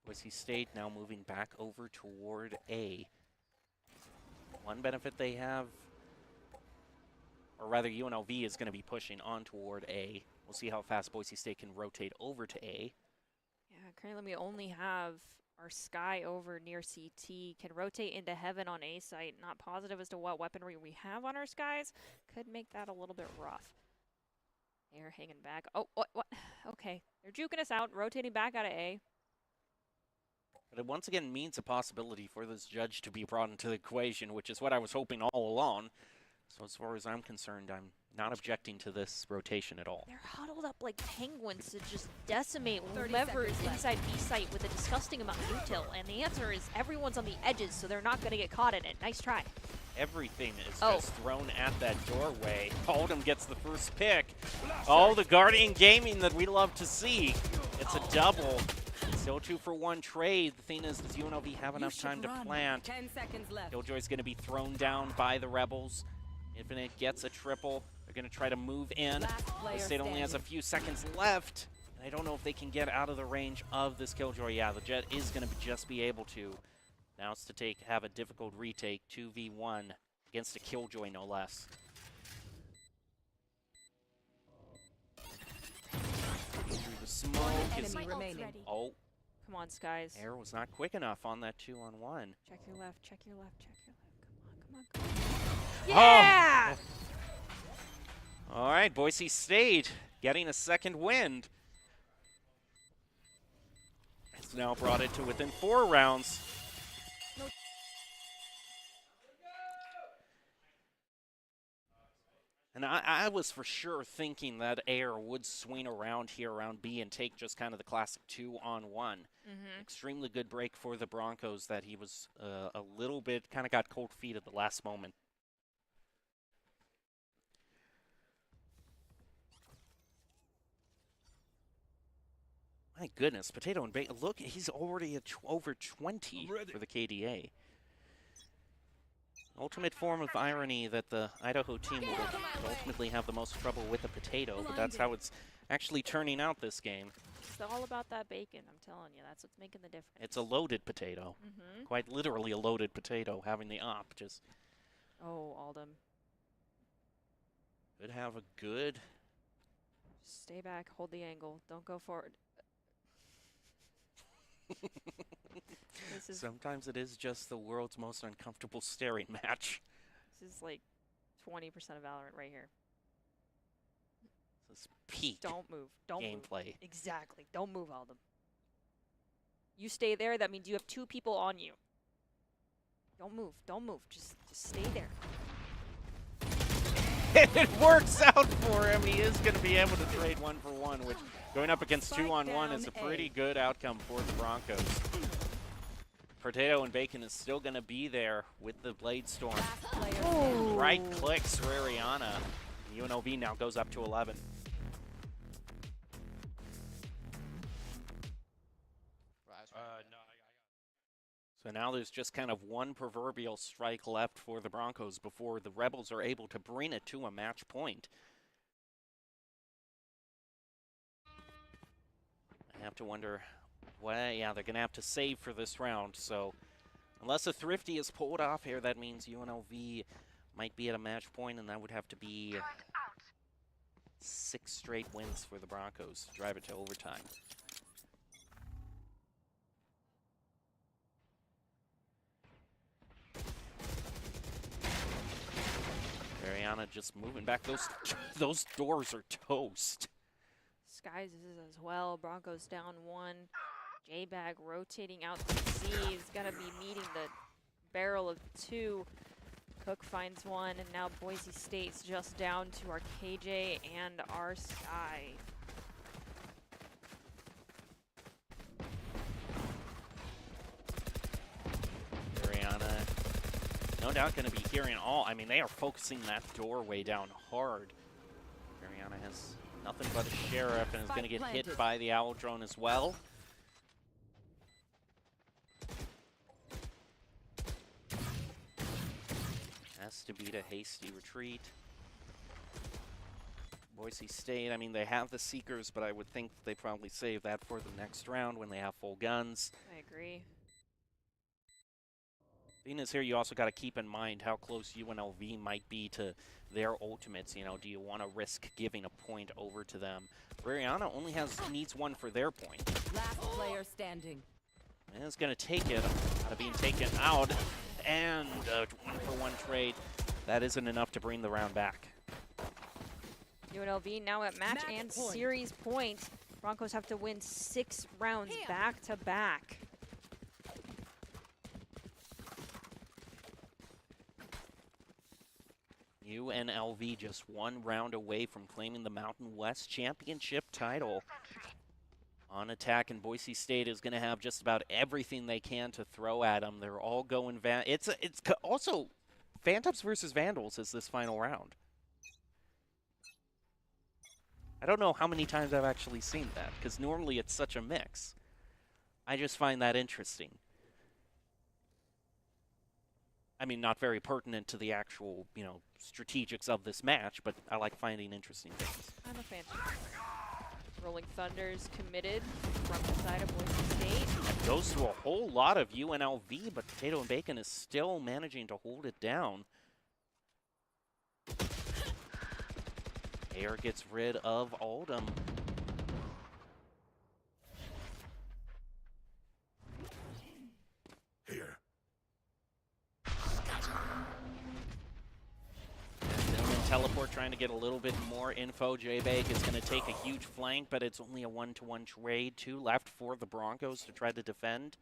Boise State now moving back over toward A. One benefit they have, or rather UNLV is going to be pushing on toward A. We'll see how fast Boise State can rotate over to A. Yeah, currently we only have our Sky over near CT, can rotate into Heaven on A site. Not positive as to what weaponry we have on our Skies. Could make that a little bit rough. They're hanging back. Oh, what? Okay, they're juking us out, rotating back out of A. But it once again means a possibility for this judge to be brought into the equation, which is what I was hoping all along. So as far as I'm concerned, I'm not objecting to this rotation at all. They're huddled up like penguins to just decimate 30 whoever is seconds left. inside B site with a disgusting amount of util. And the answer is everyone's on the edges, so they're not going to get caught in it. Nice try. Everything is Oh. just thrown at that doorway. Oldham gets the first pick. Oh, the Guardian Gaming that we love to see. It's a double. Still 2-for-1 trade. The thing is, does UNLV have enough time to plant? 10 seconds left. Killjoy's going to be thrown down by the Rebels. Infinite gets a triple. They're going to try to move in. Last player The State only has a standing. few seconds left. And I don't know if they can get out of the range of this Killjoy. Yeah, the Jet is going to just be able to. Now it's to have a difficult retake, 2v1 against a Killjoy, no less. Through the smoke is... Enemy remaining. Oh, Come on, Skies. Air was not quick enough on that 2-on-1. Check your left, check your left, check your left. Come on, come on, come on. Yeah! All right, Boise State getting a second wind. It's now brought it to within 4 rounds. And I was for sure thinking that Air would swing around here around B and take just kind of the classic 2-on-1. Extremely good break for the Broncos that he was a little bit, kind of got cold feet at the last moment. My goodness, Potato and Bacon. Look, he's already at over 20 for the KDA. Ultimate form of irony that the Idaho team will ultimately have the most trouble with a Potato, but that's how it's actually turning out this game. It's all about that bacon, I'm telling you. That's what's making the difference. It's a loaded potato. Quite literally a loaded potato, having the op. Just Oh, Oldham. could have a good... Stay back, hold the angle. Don't go forward. This is Sometimes it is just the world's most uncomfortable staring match. this is like 20% of Valorant right here. This is peak Don't move. Don't move. gameplay. Exactly. Don't move, Oldham. You stay there, that means you have 2 people on you. Don't move. Don't move. Just stay there. It works out for him. He is going to be able to trade 1-for-1, which going up against Spike 2-on-1 is a down pretty A. good outcome for the Broncos. Potato and Bacon is still going to be there with the Blade Storm. Last player standing. Right clicks Rariana. UNLV now goes up to 11. So now there's just kind of one proverbial strike left for the Broncos before the Rebels are able to bring it to a match point. I have to wonder, well, yeah, they're going to have to save for this round. So unless a Thrifty is pulled off here, that means UNLV might be at a match point, and that would have to be 6 straight wins for the Broncos to drive it to overtime. Ariana just moving back. Those doors are toast. Skies is as well. Broncos down 1. J-Bag rotating out to C. He's going to be meeting the barrel of 2. Cook finds 1, and now Boise State's just down to our KJ and our Sky. Ariana, no doubt going to be hearing all. I mean, they are focusing that doorway down hard. Brianna has nothing but a sheriff and is going to get hit planted. by the owl drone as well. Has to beat a hasty retreat. Boise State, I mean, they have the Seekers, but I would think they probably save that for the next round when they have full guns. I agree. Being as here, you also got to keep in mind how close UNLV might be to their ultimates. You know, do you want to risk giving a point over to them? Brianna only needs one for their point. Last player standing. And it's going to take it out of being taken out. And a 1-for-1 trade. That isn't enough to bring the round back. UNLV now at match and point. series point. Broncos have to win 6 rounds back to back. UNLV just 1 round away from claiming the Mountain West Championship title. On attack, and Boise State is going to have just about everything they can to throw at them. They're all going it's also Phantoms versus Vandals is this final round. I don't know how many times I've actually seen that, because normally it's such a mix. I just find that interesting. I mean, not very pertinent to the actual, you know, strategics of this match, but I like finding interesting things. I'm a fan. Rolling Thunders committed from the side of Boise State. It goes through a whole lot of UNLV, but Potato and Bacon is still managing to hold it down. Air gets rid of Oldham. Here. Teleport trying to get a little bit more info. J-Bake is going to take a huge flank, but it's only a 1-to-1 trade. 2 left for the Broncos to try to defend.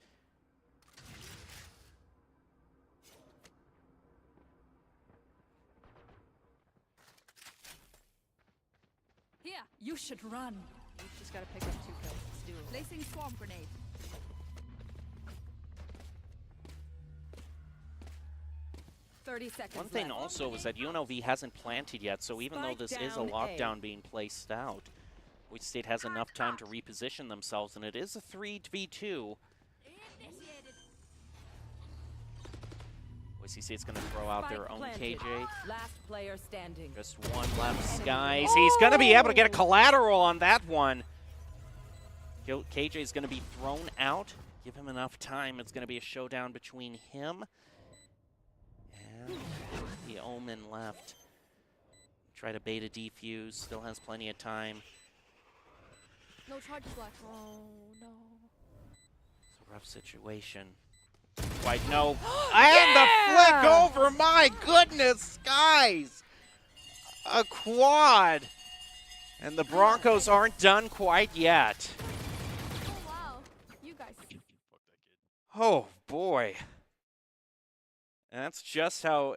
Here, you should run. You've just got to pick up 2 kills. Let's do it. Placing swarm grenade. One thing also is that UNLV hasn't planted yet, so even though this is a lockdown being placed out, Boise State has enough time to reposition themselves, and it is a 3v2. Boise State's going to throw out their own KJ. Last player standing. Just 1 left, Skies. He's going to be able to get a collateral on that one. KJ's going to be thrown out. Give him enough time. It's going to be a showdown between him and the Omen left. Try to bait a defuse. Still has plenty of time. No charges left. Oh, no. It's a rough situation. Quite no. And the flick over. My goodness, guys. A quad. And the Broncos aren't done quite yet. Oh wow. You guys. Oh boy. And that's just how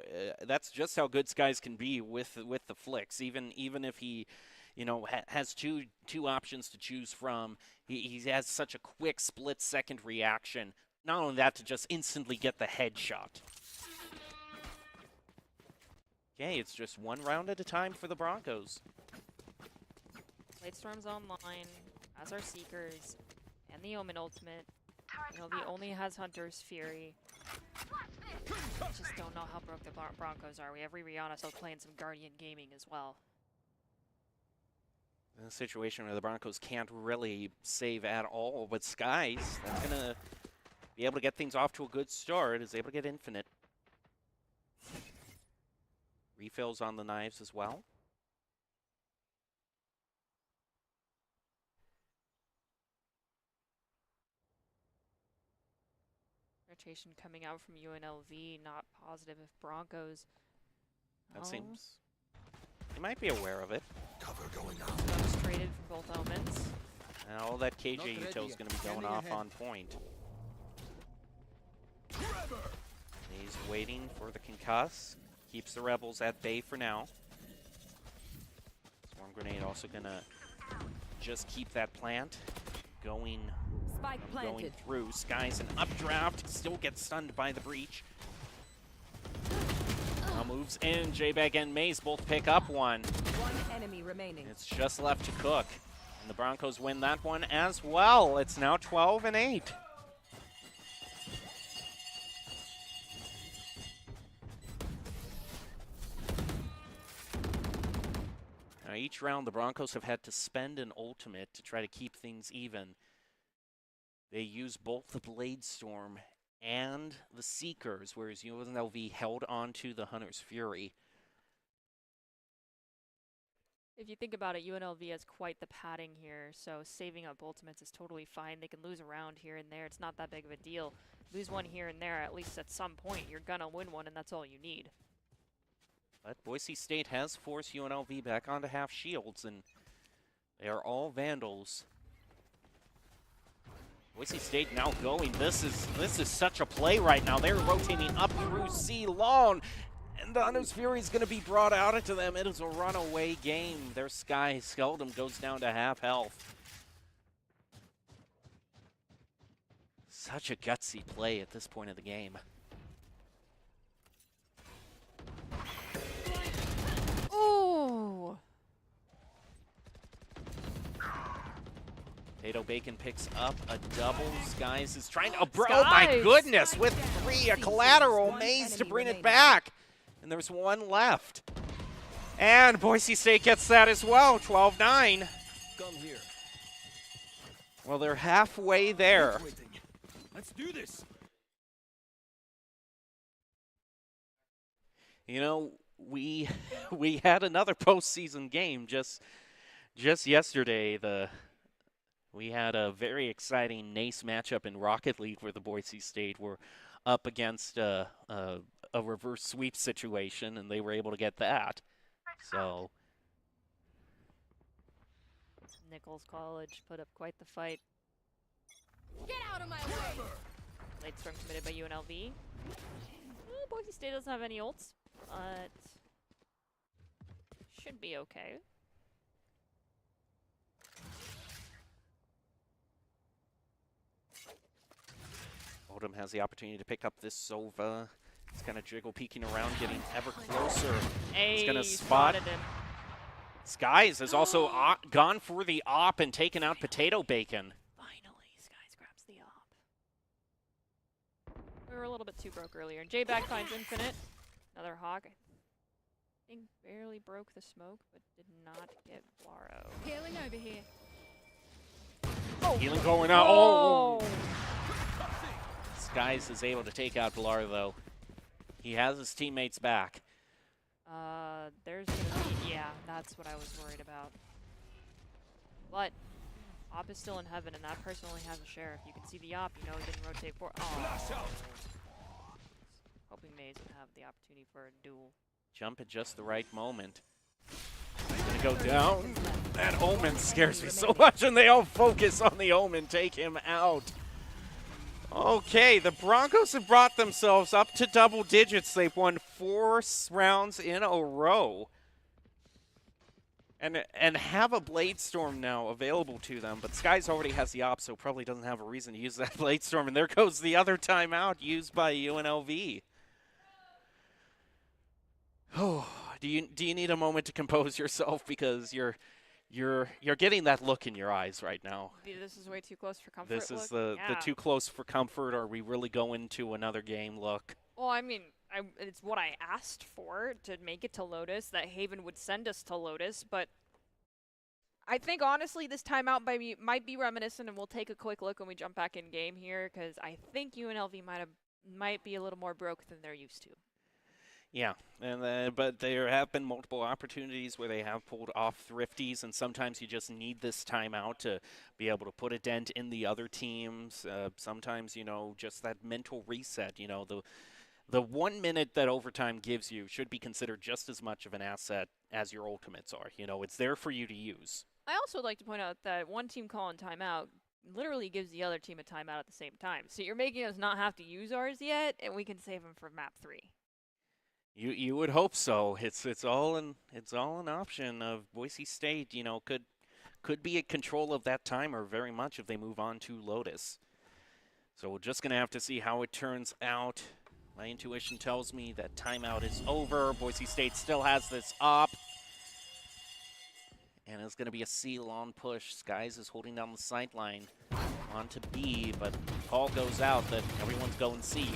good Skies can be with the flicks. Even if he, you know, has two options to choose from, he has such a quick split-second reaction. Not only that, to just instantly get the headshot. Okay, it's just 1 round at a time for the Broncos. Lightstorm's online, as are Seekers, and the Omen ultimate. UNLV only has Hunter's Fury. I just don't know how broke the Broncos are. We have Rihanna still playing some Guardian Gaming as well. In a situation where the Broncos can't really save at all, but Skies, that's going to be able to get things off to a good start, is able to get infinite. Refills on the knives as well. Rotation coming out from UNLV, not positive if Broncos. That seems... He might be aware of it. Cover going out. Guns traded from both Omens. And all that KJ util is going to be going off on point. He's waiting for the concuss. Keeps the Rebels at bay for now. Swarm Grenade also going to just keep that plant going. Spike planted. Going through. Skies an updraft. Still gets stunned by the breach. moves in. J-Bag and Maze both pick up one. One enemy remaining. It's just left to cook. And the Broncos win that one as well. It's now 12-8. Now each round the Broncos have had to spend an ultimate to try to keep things even. They use both the Blade Storm and the Seekers, whereas UNLV held on to the Hunter's Fury. If you think about it, UNLV has quite the padding here, so saving up ultimates is totally fine. They can lose a round here and there. It's not that big of a deal. Lose one here and there, at least at some point, you're gonna win one, and that's all you need. But Boise State has forced UNLV back onto half shields, and they are all Vandals. Boise State now going. This is such a play right now. They're rotating up through C long, and the Hunter's Fury is going to be brought out into them. It is a runaway game. Their Sky Skeldum goes down to half health. Such a gutsy play at this point of the game. Ooh! Potato Bacon picks up a double. Skies is trying to. Oh, Skies. oh my goodness! With three, a collateral Maze to bring it back. And there's one left. And Boise State gets that as well. 12-9. Come here. Well, they're halfway there. Let's do this. You know, we had another postseason game just yesterday. We had a very exciting NACE matchup in Rocket League where the Boise State were up against a reverse sweep situation, and they were able to get that. So Nichols College put up quite the fight. Get out of my way! Late storm committed by UNLV. Boise State doesn't have any ults, but should be okay. Oldham has the opportunity to pick up this Sova. He's kind of jiggle peeking around, getting ever closer. He's going to spot. Spotted him. Skies has also gone for the op and taken out Potato Bacon. Finally, Skies grabs the op. We were a little bit too broke earlier. And J-Back finds Infinite. Another Hawk. I think barely broke the smoke, but did not get Blaro. Healing over here. Healing going out. Oh! Skies is able to take out Pilar, though. He has his teammates back. There's gonna be, yeah, that's what I was worried about. But op is still in heaven, and that person only has a sheriff. You can see the op, you know he didn't rotate for. Oh. Hoping Maze would have the opportunity for a duel. Jump at just the right moment. He's gonna go down. That Omen scares me so much, and they all focus on the Omen. Take him out. Okay, the Broncos have brought themselves up to double digits. They've won 4 rounds in a row. And have a Blade Storm now available to them. But Skies already has the op, so probably doesn't have a reason to use that Blade Storm. And there goes the other timeout used by UNLV. Oh, do you need a moment to compose yourself, because you're getting that look in your eyes right now. This is way too close for comfort. This is look. the too close for comfort. Are we really going to another game look? Well, I mean, it's what I asked for to make it to Lotus, that Haven would send us to Lotus, but I think honestly this timeout might be reminiscent, and we'll take a quick look when we jump back in game here, because I think UNLV might be a little more broke than they're used to. Yeah, and but there have been multiple opportunities where they have pulled off thrifties, and sometimes you just need this timeout to be able to put a dent in the other teams. Sometimes, you know, just that mental reset, you know, the 1 minute that overtime gives you should be considered just as much of an asset as your ultimates are. You know, it's there for you to use. I also would like to point out that one team calling timeout literally gives the other team a timeout at the same time. So you're making us not have to use ours yet, and we can save them for map 3. You would hope so. It's all an option of Boise State. You know, could be in control of that timer very much if they move on to Lotus. So we're just gonna have to see how it turns out. My intuition tells me that timeout is over. Boise State still has this up. And it's going to be a seal on push. Skies is holding down the sideline. On to B, but call goes out that everyone's going C.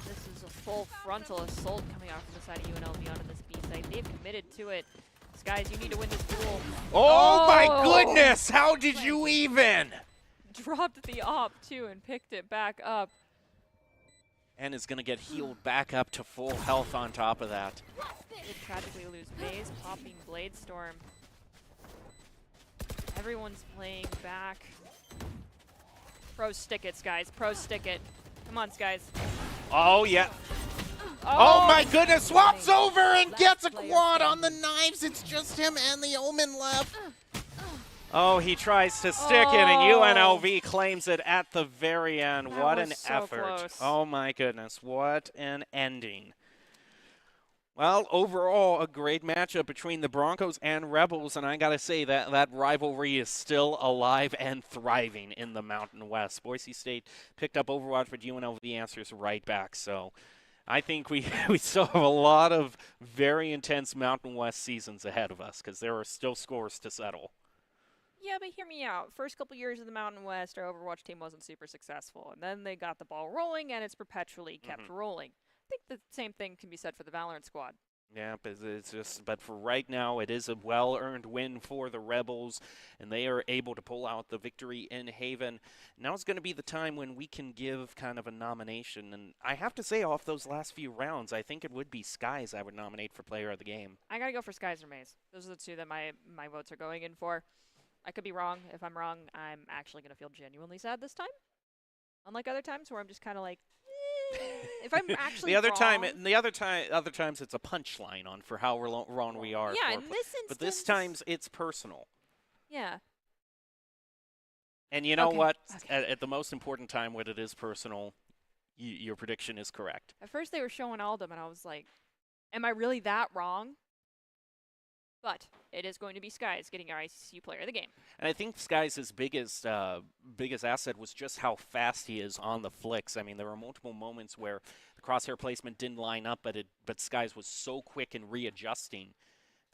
This is a full frontal assault coming out from the side of UNLV onto this B side. They've committed to it. Skies, you need to win this duel. Oh my goodness! How did you even? Dropped the op too and picked it back up. And is going to get healed back up to full health on top of that. Did tragically lose Maze, popping Blade Storm. Everyone's playing back. Pros stick it, Skies. Pros stick it. Come on, Skies. Oh, yeah. Oh my goodness, swaps over and gets a quad on the knives. It's just him and the Omen left. Oh, he tries to stick it, and UNLV claims it at the very end. That what was an so effort. close. Oh my goodness, what an ending. Well, overall, a great matchup between the Broncos and Rebels, and I gotta say that rivalry is still alive and thriving in the Mountain West. Boise State picked up Overwatch, but UNLV answers right back, so I think we still have a lot of very intense Mountain West seasons ahead of us, because there are still scores to settle. Yeah, but hear me out. First couple years of the Mountain West, our Overwatch team wasn't super successful, and then they got the ball rolling, and it's perpetually kept rolling. I think the same thing can be said for the Valorant squad. Yeah, but for right now, it is a well-earned win for the Rebels, and they are able to pull out the victory in Haven. Now is going to be the time when we can give kind of a nomination, and I have to say, off those last few rounds, I think it would be Skies I would nominate for Player of the Game. I gotta go for Skies or Maze. Those are the two that my votes are going in for. I could be wrong. If I'm wrong, I'm actually gonna feel genuinely sad this time. Unlike other times where I'm just kind of like, if I'm actually other wrong, times it's a punchline on for how wrong we are. Yeah, in this instance. But this times it's personal. Yeah. And you know Okay, what? okay. At the most important time when it is personal, your prediction is correct. At first they were showing Aldum, and I was like, am I really that wrong? But it is going to be Skies getting our ICCU Player of the Game. And I think Skies' biggest asset was just how fast he is on the flicks. I mean, there were multiple moments where the crosshair placement didn't line up, but Skies was so quick in readjusting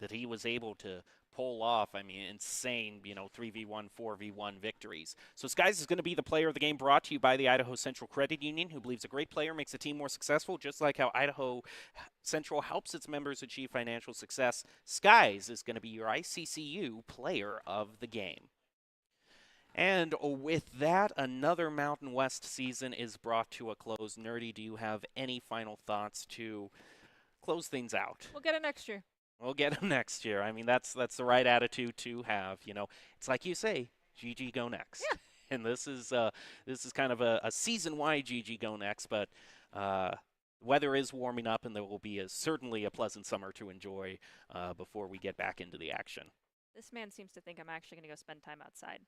that he was able to pull off, insane, 3v1, 4v1 victories. So Skies is going to be the Player of the Game, brought to you by the Idaho Central Credit Union, who believes a great player makes a team more successful, just like how Idaho Central helps its members achieve financial success. Skies is going to be your ICCU Player of the Game. And with that, another Mountain West season is brought to a close. Nerdy, do you have any final thoughts to close things out? We'll get it next year. We'll get him next year. I mean, that's the right attitude to have. It's like you say, GG go next. Yeah. And this is kind of a season-wide GG go next, but weather is warming up, and there will be certainly a pleasant summer to enjoy before we get back into the action. This man seems to think I'm actually going to go spend time outside.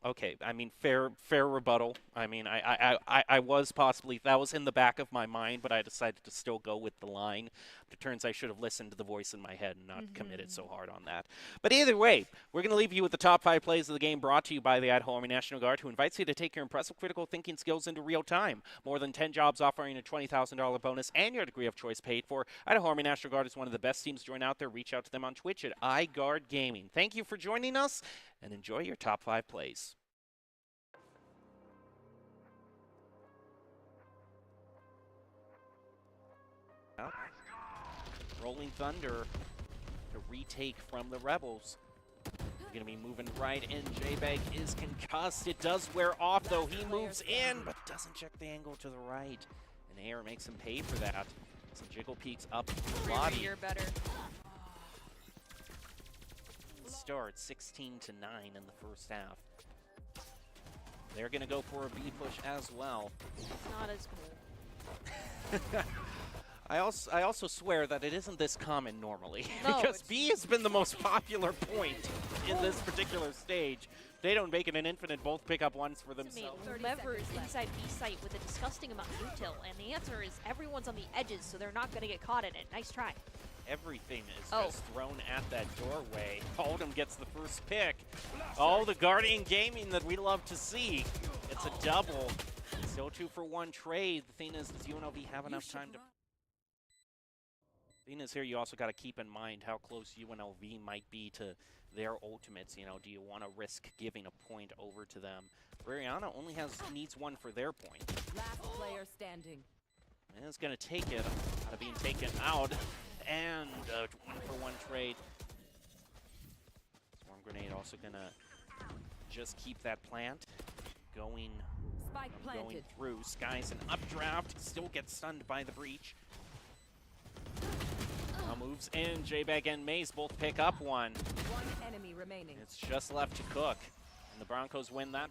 Okay, fair rebuttal. I was possibly, that was in the back of my mind, but I decided to still go with the line. But it turns I should have listened to the voice in my head and not committed so hard on that. But either way, we're going to leave you with the top 5 plays of the game, brought to you by the Idaho Army National Guard, who invites you to take your impressive critical thinking skills into real time. More than 10 jobs offering a $20,000 bonus and your degree of choice paid for. Idaho Army National Guard is one of the best teams to join out there. Reach out to them on Twitch at iGuard Gaming. Thank you for joining us, and enjoy your top 5 plays. Rolling Thunder to retake from the Rebels. They're going to be moving right in. J-Bag is concussed. It does wear off, though. He moves in, but doesn't check the angle to the right. And Air makes him pay for that. Some jiggle peeks up the lobby. You're better. Start 16-9 in the first half. They're going to go for a B push as well. It's not as cool. I also swear that it isn't this common normally, No, because B has been the most popular point in this particular stage. They don't make it an infinite, both pick up ones for themselves. Levers inside B site with a disgusting amount of intel, and the answer is everyone's on the edges, so they're not going to get caught in it. Nice try. Everything is just thrown at that doorway. Oldham gets the first pick. Oh, the Guardian Gaming that we love to see. It's a double. Still 2-for-1 trade. The thing is, does UNLV have enough time to... The thing is here, you also got to keep in mind how close UNLV might be to their ultimates. You know, do you want to risk giving a point over to them? Brianna only needs one for their point. Last player standing. And it's going to take it out of being taken out. And a 1-for-1 trade. Swarm Grenade also going to just keep that plant going. Spike planted. Going through. Sky's an updraft. Still gets stunned by the breach. Now moves in. J-Bag and Mace both pick up one. One enemy remaining. It's just left to cook. And the Broncos win that.